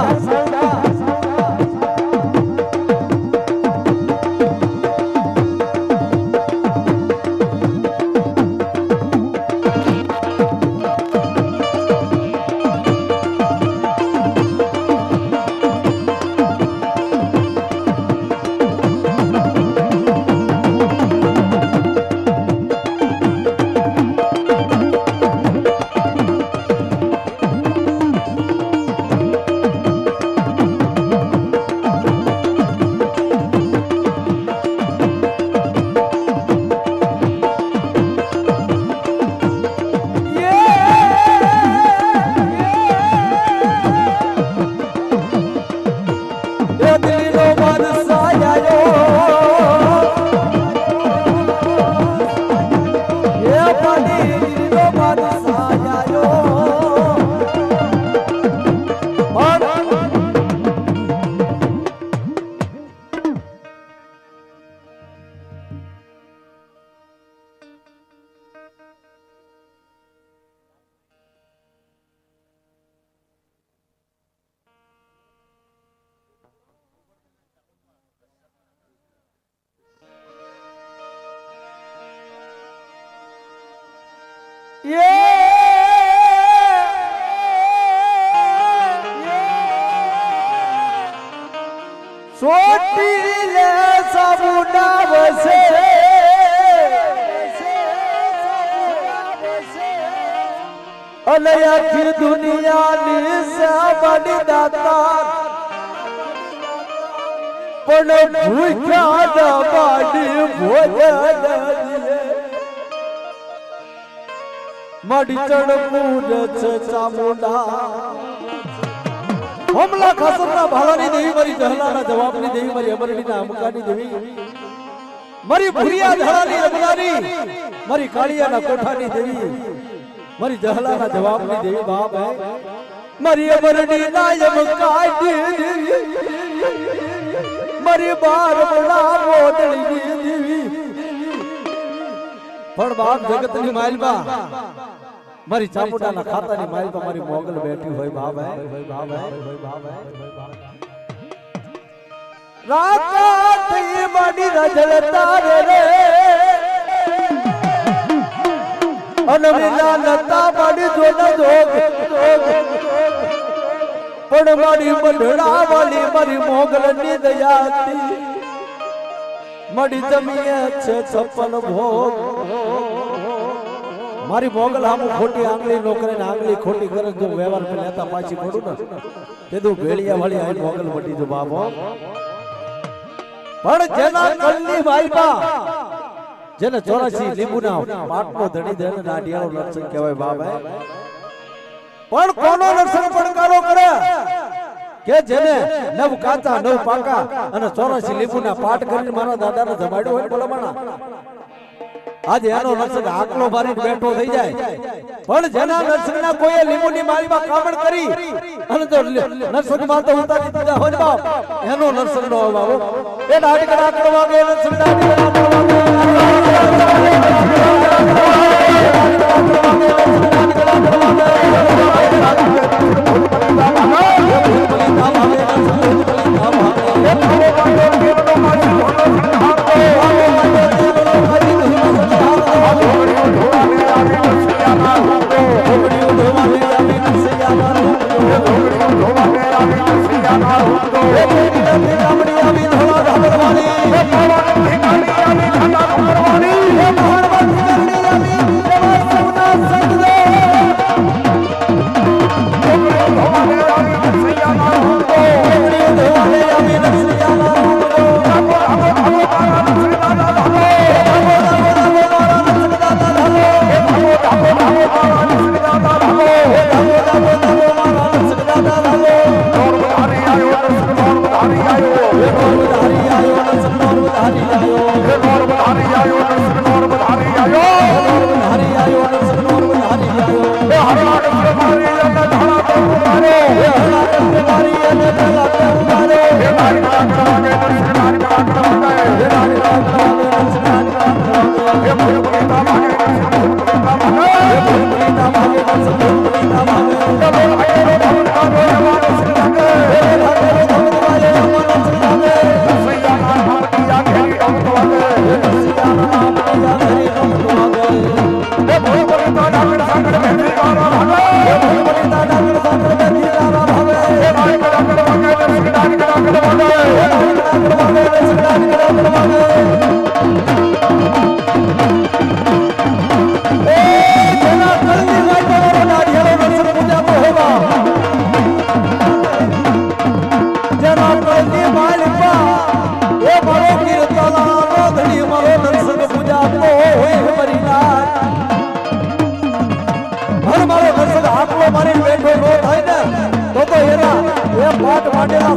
સોટી લે સાબુના વસે અને આખી દુનિયાની સાબડી દાતા પણ ભૂખ્યા દબાડી ભોજન મડી ચડપુર છે ચામુંડા હમલા ખાસરના ભાલાની દેવી મારી જહલાના જવાબની દેવી મારી અમરણીના અમકાની દેવી મારી ભુરિયા ધડાની રમનારી મારી કાળિયાના કોઠાની દેવી મારી જહલાના જવાબની દેવી બાપ હે મારી અમરણીના અમકાની દેવી મારી બારમણા મોદળીની દેવી પણ બાપ જગતની માલમાં મારી ચામુંડાના ખાતાની માલમાં મારી મોગલ બેઠી હોય બાપ રાતી માડી રજળતા રે અને વિના નતા માડી જોના જોગ પણ મારી મંડળા વાળી મારી મોગલની દયાતી મડી જમીએ છે છપ્પન ભોગ મારી મોગલ આમ ખોટી આંગળી નો કરે ને આંગળી ખોટી કરે જો વ્યવહાર માં લેતા પાછી પડું ને કીધું ભેળિયા વાળી આ મોગલ મટી જો બાપો પણ જેના કલ્લી વાઈપા જેને 84 લીંબુના પાટનો ધણી દેને દાઢિયાનો લક્ષણ કહેવાય બાબા પણ કોનો લક્ષણ પડકારો કરે કે જેને નવ કાચા નવ પાકા અને 84 લીંબુના પાટ કરીને મારા દાદાને જમાડ્યો હોય બોલવાના આજે એનો નરસંગ આકલો મારીને બેઠો થઈ જાય પણ જેના નરસંગના કોઈએ લીંબુની માળીમાં કામણ કરી અને જો નરસંગ માં તો ઉતારી દીધા હોય બાપ એનો નરસંગ નો બાબો એ દાઢી કરવા ગયો નરસંગ દાઢી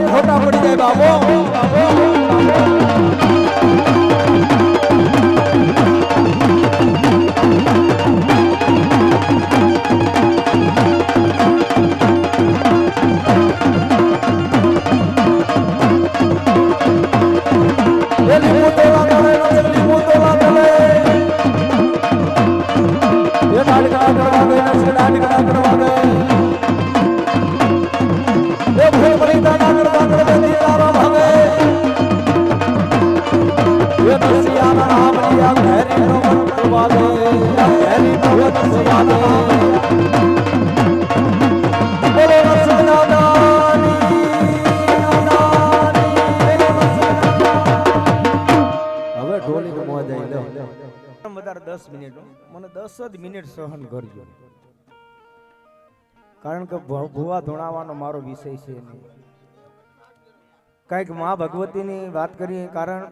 ખોટા પડી જાય બાબો વધારે 10 મિનિટ મને 10 જ મિનિટ સહન કરજો કારણ કે ભુવા ધોણાવાનો મારો વિષય છે નહીં કઈક માં ભગવતીની વાત કરીએ કારણ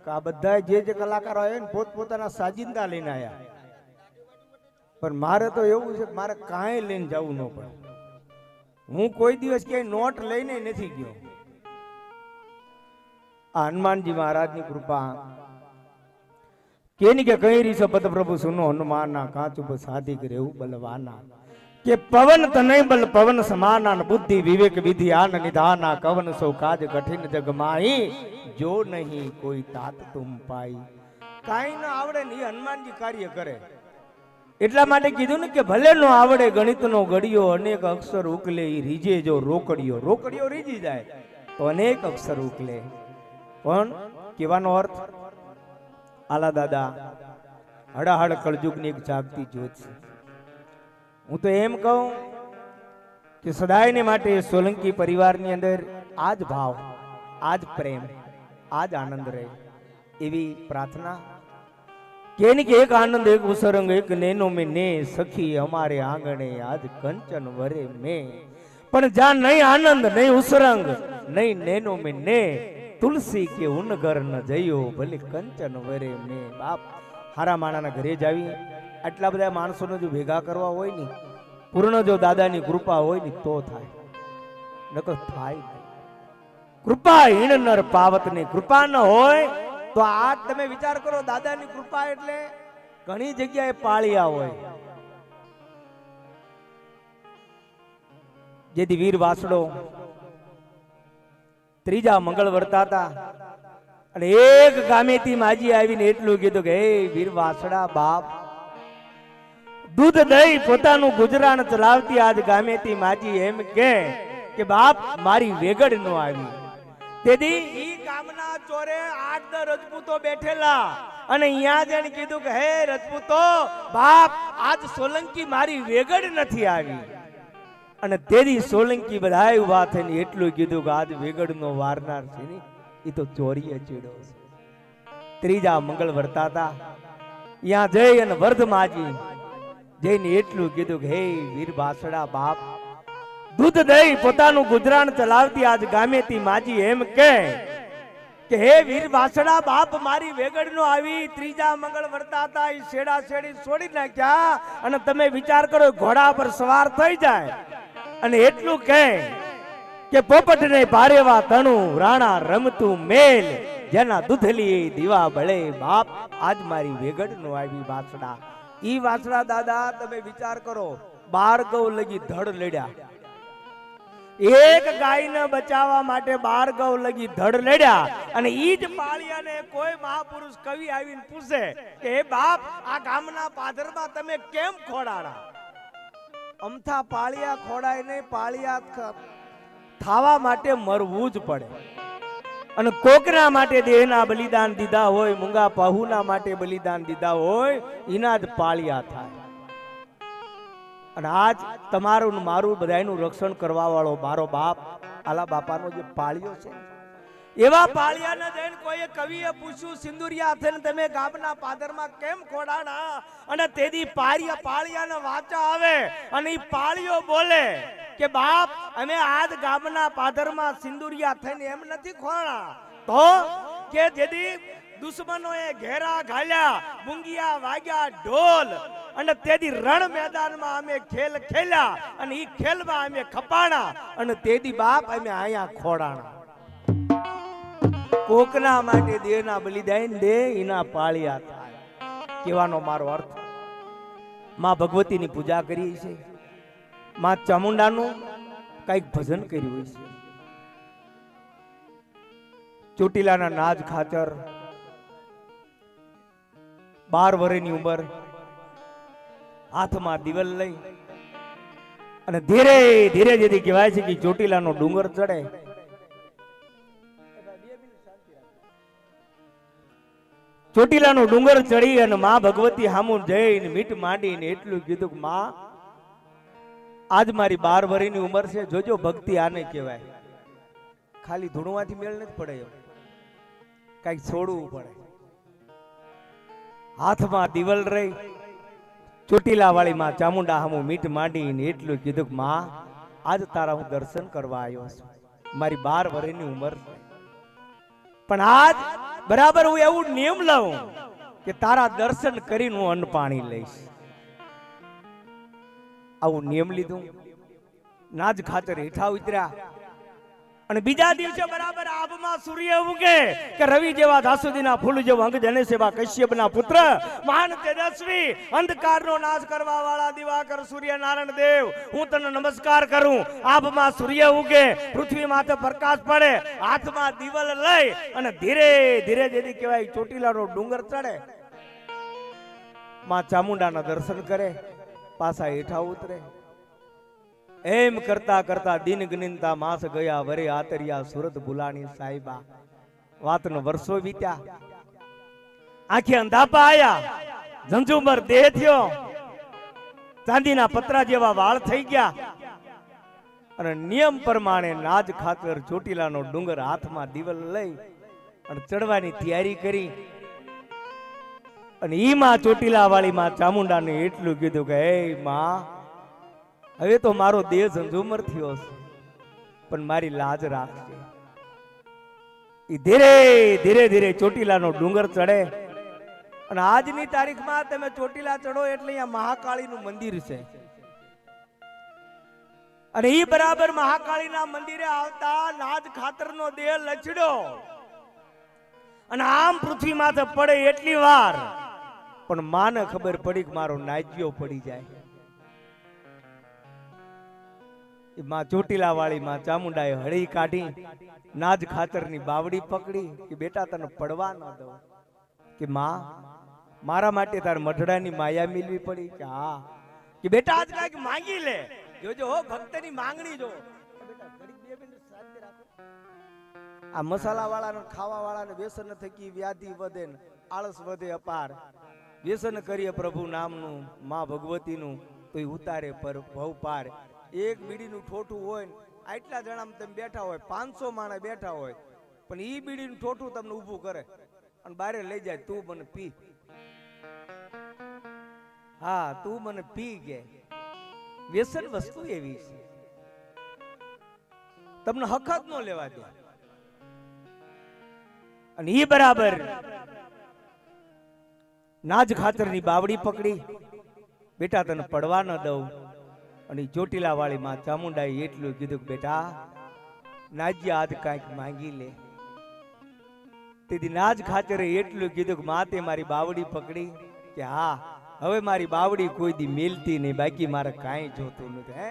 કે આ બધા જે કલાકારો આવ્યા ને પોતપોતાના સાજિંદા લઈને આવ્યા પણ મારે તો એવું છે કે મારે કાંઈ લઈને જવું ન પડે હું કોઈ દિવસ ક્યાંય નોટ લઈને નથી ગયો આ હનુમાનજી મહારાજની કૃપા કેની કે કઈ રીસ પદ પ્રભુ સુનો હનુમાના કાચું સાધી કરે એવું બલવાના કે પવન તનય બલ પવન સમાના બુદ્ધિ વિવેક વિધિ આન નિધાના કવન સૌ કાજ કઠિન જગમાઈ જો નહીં કોઈ તાત તુમ પાઈ કાઈ ન આવડે ને હનુમાનજી કાર્ય કરે એટલા માટે કીધું ને કે ભલે નો આવડે ગણિતનો ગડિયો અનેક અક્ષર ઉકલે ઈ રીજે જો રોકડિયો રીજી જાય તો અનેક અક્ષર ઉકલે પણ કહેવાનો અર્થ આલા દાદા હડાહડ કળજુગની એક જાગતી જ્યોત છે હું તો એમ કહું કે સદાયને માટે સોલંકી પરિવારની અંદર આજ ભાવ આજ પ્રેમ આજ આનંદ રહે એવી પ્રાર્થના કેની કે એક આનંદ એક ઉસરંગ એક નેનો મેં ને સખી અમારે આંગણે આજ કંચન વરે મેં પણ જ્યાં નહીં આનંદ નહીં ઉસરંગ નહીં નેનો મેં ને તુલસી કે ઉનગર ન જયો ભલે કંચન વરે મેં બાપ હારા માણાના ઘરે જ આવી આટલા બધા માણસોને જો ભેગા કરવા હોય ને પૂર્ણ જો દાદાની કૃપા હોય ને તો થાય નકર થાય નહીં. કૃપા હીણ નર પાવતની કૃપા ન હોય તો આ તમે વિચાર કરો દાદાની કૃપા એટલે ઘણી જગ્યાએ પાળિયા હોય. જેથી વીર વાસડો ત્રીજા મંગળ વર્તાતા અને એક ગામેથી માજી આવીને એટલું કીધું કે હે વીર વાસડા બાપ દૂધ દહીં પોતાનું ગુજરાન ચલાવતી આજ ગામેથી માજી એમ કે બાપ મારી વેગડ નો આવી. તેથી ઈ ગામના ચોરે 8-10 રજપૂતો બેઠેલા અને અહીંયા જઈને કીધું કે હે રજપૂતો બાપ આજ સોલંકી મારી વેગડ નથી આવી. અને તેરી સોલંકી બધાય ઉભા થઈને એટલું કીધું કે આજ વેગડ નો વારનાર છે ને એ તો ચોરીએ ચીડો છે. ત્રીજા મંગળ વર્તાતા ત્યાં જઈ અને વર્ધમાજી જઈને એટલું કીધું કે હે વીર બાસડા બાપ દૂધ દહીં પોતાનું ગુજરાન ચલાવતી આજ ગામેથી માજી એમ કે હે વીર બાસડા બાપ મારી વેગડ નો આવી. ત્રીજા મંગળ વર્તાતા ઈ શેડા શેડી છોડી નાખ્યા અને તમે વિચાર કરો ઘોડા પર સવાર થઈ જાય અને એટલું કે પોપટ ને પારેવા તણું રાણા રમતું મેલ જેના દૂધલી દીવા બળે બાપ આજ મારી વેગડ નો આવી બાસડા. ઈ વાસડા દાદા તમે વિચાર કરો 12 ગૌ લગી ધડ લડ્યા. એક ગાયને બચાવવા માટે 12 ગૌ લગી ધડ લડ્યા અને ઈ જ પાળિયાને કોઈ મહાપુરુષ કવિ આવીને પૂછે કે હે બાપ આ ગામના પાદરમાં તમે કેમ ખોડાડા? અમથા પાળિયા ખોડાય ને પાળિયા થાવા માટે મરવું જ પડે. અને કોકના માટે દેહના બલિદાન દીધા હોય મૂંગા પહુના માટે બલિદાન દીધા હોય એના જ પાળિયા થાય. અને આજ તમારું મારું બધાનું રક્ષણ કરવા વાળો મારો બાપ આલા બાપાનો જે પાળિયો છે એવા પાળિયાને જઈને કોઈએ કવિએ પૂછ્યું સિંદુરિયા થઈને તમે ગામના પાદરમાં કેમ ખોડાણા? અને તેદી પાળિયાને વાચા આવે અને ઈ પાળિયો બોલે કે બાપ અમે આજ ગામના પાદરમાં સિંદુરિયા થઈને એમ નથી ખોડા તો કે જેદી દુશ્મનોએ ઘેરા ઘાલ્યા મુંગિયા વાગ્યા ઢોલ અને તેદી રણ મેદાનમાં અમે ખેલ ખેલ્યા અને ઈ ખેલમાં અમે ખપાણા અને તેદી બાપ અમે અહીંયા ખોડાણા. કોકના માટે દેહના બલિદાન દે એના પાળિયા થાય. કહેવાનો મારો અર્થ માં ભગવતીની પૂજા કરી છે, માં ચામુંડાનું કઈક ભજન કર્યું હોય છે. ચોટીલાના નાજ ખાચર 12 વર્ષની ઉંમર હાથમાં દિવેલ લઈ અને ધીરે ધીરે જેથી કહેવાય છે કે ચોટીલાનો ડુંગર ચડે ચોટીલાનો ડુંગર ચડી અને માં ભગવતી હામું જઈને મીટ માંડીને એટલું કીધું કે માં આજ મારી 12 વર્ષની ઉંમર છે જોજો ભક્તિ આને કહેવાય. ખાલી ધૂણવાથી મેળ નથી પડે, કઈક છોડવું પડે. હાથમાં દિવેલ રહી ચોટીલા વાળી માં ચામુંડા હામું મીટ માંડીને એટલું કીધું કે માં આજ તારા હું દર્શન કરવા આવ્યો છું. મારી 12 વર્ષની ઉંમર છે પણ આજ બરાબર હું એવું નિયમ લઉં કે તારા દર્શન કરીને હું અન્ન પાણી લઈશ. આવું નિયમ લીધું. નાજ ખાતર હેઠા ઉતર્યા અને બીજા દિવસે બરાબર આબમાં સૂર્ય ઉગે કે રવિ જેવા જાસુદીના ફૂલ જેવો અંગ જને સેવા કશ્યપના પુત્ર મહાન તેજસ્વી અંધકારનો નાશ કરવા વાળા દિવાકર સૂર્ય નારાયણ દેવ હું તને નમસ્કાર કરું. આબમાં સૂર્ય ઉગે, પૃથ્વી માથે પ્રકાશ પડે, હાથમાં દિવેલ લઈ અને ધીરે ધીરે જેથી કહેવાય ચોટીલાનો ડુંગર ચડે. માં ચામુંડાના દર્શન કરે, પાછા હેઠા ઉતરે. એમ કરતા કરતા દિન ગનિનતા માસ ગયા વરે આતરિયા સુરત ભુલાણી સાહેબા. વાતનો વર્ષો વીત્યા, આંખે અંધાપા આયા, ઝંઝુમર દેહ થયો, ચાંદીના પતરા જેવા વાળ થઈ ગયા અને નિયમ પ્રમાણે નાજ ખાતર ચોટીલાનો ડુંગર હાથમાં દિવેલ લઈ અને ચડવાની તૈયારી કરી અને ઈ માં ચોટીલા વાળી માં ચામુંડાને એટલું કીધું કે હે માં, હવે તો મારો દેહ ઝંઝુમર થયો છે, પણ મારી લાજ રાખજે. ઈ ધીરે ધીરે ધીરે ચોટીલાનો ડુંગર ચડે અને આજની તારીખમાં તમે ચોટીલા ચડો એટલે અહીંયા મહાકાળીનું મંદિર છે. અને ઈ બરાબર મહાકાળીના મંદિરે આવતા નાજ ખાતરનો દેહ લચડ્યો અને આમ પૃથ્વી માથે પડે એટલી વાર પણ માને ખબર પડી કે મારો નાજ્યો પડી જાય. એ માં ચોટીલા વાળી માં ચામુંડાએ હળી કાઢી નાજ ખાતરની બાવડી પકડી કે બેટા તને પડવા ન દઉં. કે માં, મારા માટે તાર મઢડાની માયા મિલવી પડી. કે હા. કે બેટા આજ કાંઈક માંગી લે, જોજો હો ભક્તની માંગણી જો. આ મસાલા વાળા ખાવા વાળા વ્યસન થકી વ્યાધિ વધે, આળસ વધે અપાર. વ્યસન કરીએ પ્રભુ નામનું, માં ભગવતીનું, તો એ ઉતારે પર ભવ પાર. એક બીડીનું ઠોઠું હોય ને આટલા જણામાં તમે બેઠા હોય, 500 માણસ બેઠા હોય, પણ ઈ બીડીનું ઠોઠું તમને ઊભું કરે અને બારે લઈ જાય, તું મને પી. હા, તું મને પી કે. વ્યસન વસ્તુ એવી છે, તમને હક જ ન લેવા દે. અને ઈ બરાબર નાજ ખાતરની બાવડી પકડી, બેટા તને પડવા ન દઉં. અને ચોટીલા વાળી માં ચામુંડાએ એટલું કીધું કે બેટા નાજ્યા આજ કાંઈક માંગી લે. તેથી નાજ ખાતરે એટલું કીધું કે માં તે મારી બાવડી પકડી. કે હા, હવે મારી બાવડી કોઈ દી મેલતી નહીં, બાકી મારે કાંઈ જોતું નથી. હે,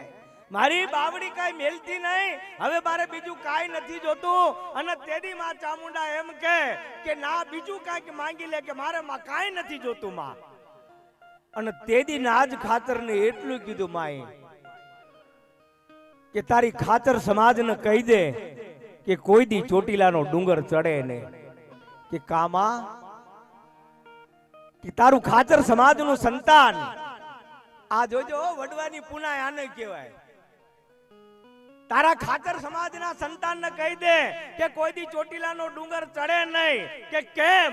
મારી બાવડી કાંઈ મેલતી નહીં, હવે મારે બીજું કાંઈ નથી જોતું. અને તેદી માં ચામુંડા એમ કે ના બીજું કાંઈક માંગી લે, કે મારે માં કાંઈ નથી જોતું માં. અને તેદી નાજ ખાતરને એટલું કીધું માએ કે તારી ખાતર સમાજને કહી દે કે કોઈ દી ચોટીલાનો ડુંગર ચડે ને. કે કામા, કે તારું ખાતર સમાજનું સંતાન, આ જોજો વડવાની પુનાય આને કહેવાય. તારા ખાતર સમાજના સંતાનને કહી દે કે કોઈ દી ચોટીલાનો ડુંગર ચડે નહીં. કે કેમ?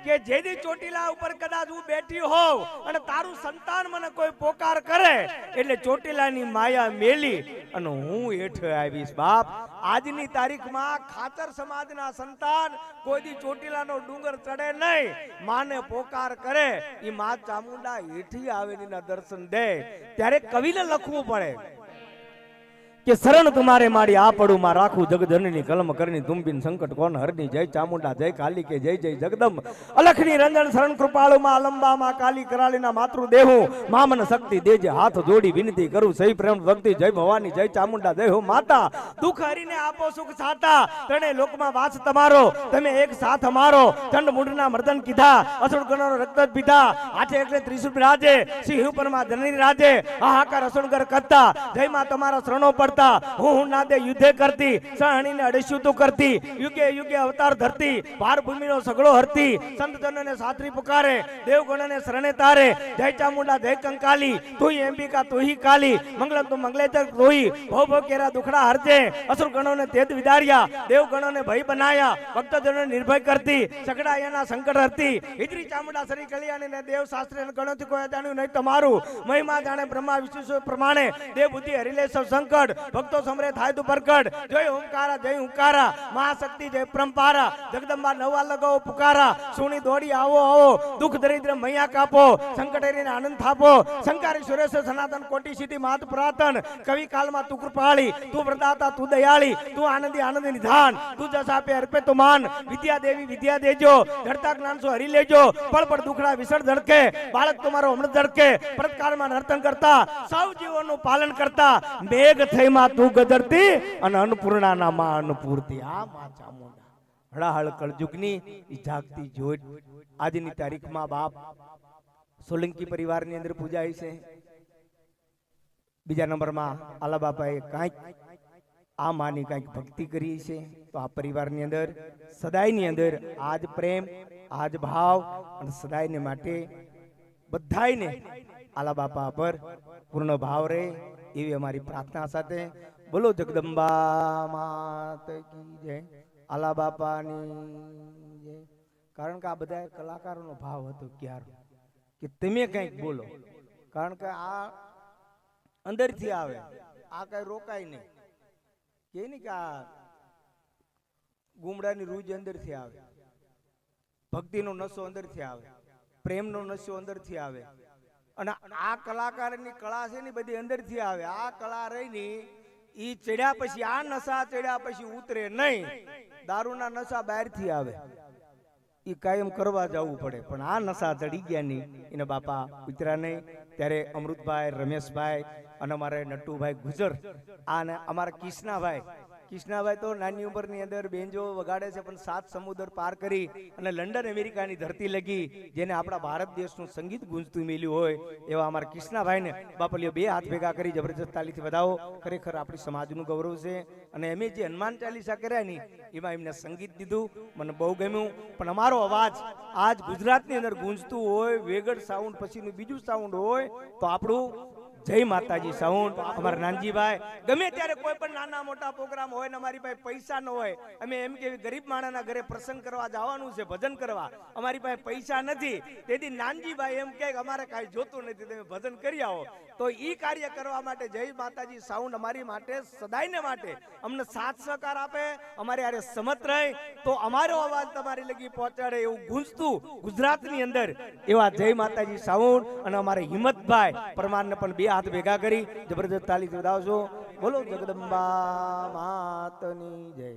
કે જેદી ચોટીલા ઉપર કદાચ હું બેઠી હોઉં અને તારું સંતાન મને કોઈ પોકાર કરે એટલે ચોટીલાની માયા મેલી અને હું હેઠે આવીશ. બાપ, આજની તારીખમાં ખાતર સમાજના સંતાન કોઈ દી ચોટીલાનો ડુંગર ચડે નહીં, માને પોકાર કરે, એ માં ચામુંડા હેઠી આવેલીના દર્શન દે. ત્યારે કવિને લખવું પડે કે શરણ તુમારે મારી આ પડું માં રાખું, જગધરની કલમ કરની તુંબીન સંકટ કોણ હરની. જય ચામુંડા, જય કાલી કે જય જય જગદંબ. અલખની રંજન શરણ કૃપાળુ માં અલંબા માં કાલી કરાલીના માતૃ દેહું, મામન શક્તિ દેજે હાથ જોડી વિનંતી કરું, સહી પ્રેમ ભક્તિ. જય ભવાની, જય ચામુંડા, જય હો માતા. દુઃખ હરીને આપો સુખ સાતા, ત્રણે લોકમાં વાસ તમારો, તમે એક સાથ અમારો. ચંડ મુંડના મર્દન કીધા, અસુર ગણોનો રક્ત પીધા, હાથે એટલે ત્રિશુલ રાજે, સિંહ ઉપરમાં જનની રાજે, હાહાકાર અસુરગર કરતા. જય માં તમારા શરણો પડતા, હું નાદે યુદ્ધે કરતી, સહણીને અડસ્યુતું કરતી, યુગે યુગે અવતાર ધરતી, ભાર ભૂમિનો સગળો હરતી, સંત જનને સાત્રી પુકારે, દેવગણને શરણે તારે. જય ચામુંડા, જય કંકાલી, તુહી અંબિકા તુહી કાલી, મંગલમ તું મંગલેચર તુહી, ભવ ભવ કેરા દુખડા હરજે. અસુર ગણોને તેજ વિદાર્યા, દેવગણોને ભય બનાયા, ભક્તજનોને નિર્ભય કરતી, સગડા એના સંકટ હરતી. હિજરી ચામુંડા શ્રી કલ્યાણીને દેવ શાસ્ત્રી ગણોથી કોઈ જાણ્યું નહીં તમારું, મહિમા જાણે બ્રહ્મા વિષ્ણુ પ્રમાણે, દેવ બુદ્ધિ હરિલે સૌ સંકટ, ભક્તો સમરે થાય તું પ્રકટ. જય ઓમકારા, જય ઓમકારા, મહાશક્તિ જય પરંપારા, જગદંબા નવા લગાવો પુકારા, સુણી દોડી આવો આવો, દુઃખ દરિદ્ર મૈયા કાપો, સંકટ હરીને આનંદ થાપો. શંકારી સુરેશ સનાતન કોટી સિદ્ધિ માત પુરાતન, કવિ કાલમાં તું કૃપાળી, તું પ્રદાતા તું દયાળી, તું આનંદી આનંદ નિધાન, તું જસ આપે અર્પે તું માન. વિદ્યા દેવી વિદ્યા દેજો, ધરતા જ્ઞાન સો હરી લેજો, પળ પળ દુખડા વિસળ ધડકે, બાળક તમારો અમૃત ધડકે, પ્રતકાળમાં નર્તન કરતા, સૌ જીવોનું પાલન કરતા, મેઘ થઈ માં તું ગદરતી અને અન્નપૂર્ણા માં અન્નપૂર્તિ. આ માં ચામુંડા હળાહળ કળજુગની જાગતી જ્યોત આજની તારીખમાં બાપ સોલંકી પરિવારની અંદર પૂજાય છે. બીજા નંબરમાં આલા બાપાએ કાંઈક આ માની કાંઈક ભક્તિ કરી છે. તો આ પરિવારની અંદર સદાયની અંદર આજ પ્રેમ, આજ ભાવ અને સદાયને માટે બધાયને આલા બાપા પર પૂર્ણ ભાવ રહે એવી અમારી પ્રાર્થના સાથે બોલો જગદંબા માત કી જય. આલા બાપાની જય. કારણ કે આ બધા કલાકારોનો ભાવ હતો ક્યારો કે તમે કંઈક બોલો, કારણ કે આ અંદરથી આવે, આ કઈ રોકાય નહીં. કે ને કે આ ગુમડાની રૂજ અંદરથી આવે, ભક્તિનો નશો અંદરથી આવે, પ્રેમનો નશો અંદરથી આવે, અને આ કલાકારની કળા છે ને બધી અંદરથી આવે. આ કળા રહીની ઈ ચડ્યા પછી, આ નશા ચડ્યા પછી ઉતરે નહીં. દારૂના નશા બહારથી આવે, ઈ કાયમ કરવા જવું પડે, પણ આ નશા ચડી ગયા નહીં, એને બાપા ઉતર્યા નહીં. ત્યારે અમૃતભાઈ, રમેશભાઈ અને અમારે નટુભાઈ ગુજર, અને અમારા કિશનાભાઈ તો નાની ઉંમરની અંદર બેન્જો વગાડે છે, પણ 7 સમુદ્ર પાર કરી અને લંડન અમેરિકાની ધરતી લગી, જેને આપણા ભારત દેશનું સંગીત ગુંજતું મેલ્યું હોય એવા અમારા કિશનાભાઈને બાપલીઓ 2 હાથ ભેગા કરી જબરજસ્ત તાલીથી વધાવો. ખરેખર આપણી સમાજનું ગૌરવ છે. અને અમે જે હનુમાન ચાલીસા કર્યા ની એમાં એમને સંગીત દીધું, મને બહુ ગમ્યું. પણ અમારો અવાજ આજ ગુજરાતની અંદર ગુંજતું હોય, વેગડ સાઉન્ડ પછીનું બીજું સાઉન્ડ હોય તો આપણું જય માતાજી સાઉન્ડ. અમારા નાનજીભાઈ ગમે ત્યારે કોઈ પણ નાના મોટા પ્રોગ્રામ હોય ને અમારી પાસે પૈસા ન હોય, અમે એમ કે ગરીબ માણસના ઘરે પ્રસંગ કરવા જવાનું છે, ભજન કરવા, અમારી પાસે પૈસા નથી, તેથી નાનજીભાઈ એમ કે અમારે કાંઈ જોતું નથી, તમે ભજન કરી આવો. તો ઈ કાર્ય કરવા માટે જય માતાજી સાઉન્ડ અમારી માટે સદાયને માટે અમને સાથ સહકાર આપે, અમારે આરે સમત રહે, તો અમારો અવાજ તમારી લગી પહોંચાડે એવું ગુંજતું ગુજરાતની અંદર એવા જય માતાજી સાઉન્ડ. અને અમારે હિંમતભાઈ પરમારને પણ 2 હાથ ભેગા કરી જબરદસ્ત તાલી વધાવશો. બોલો જગદંબા માતની જય.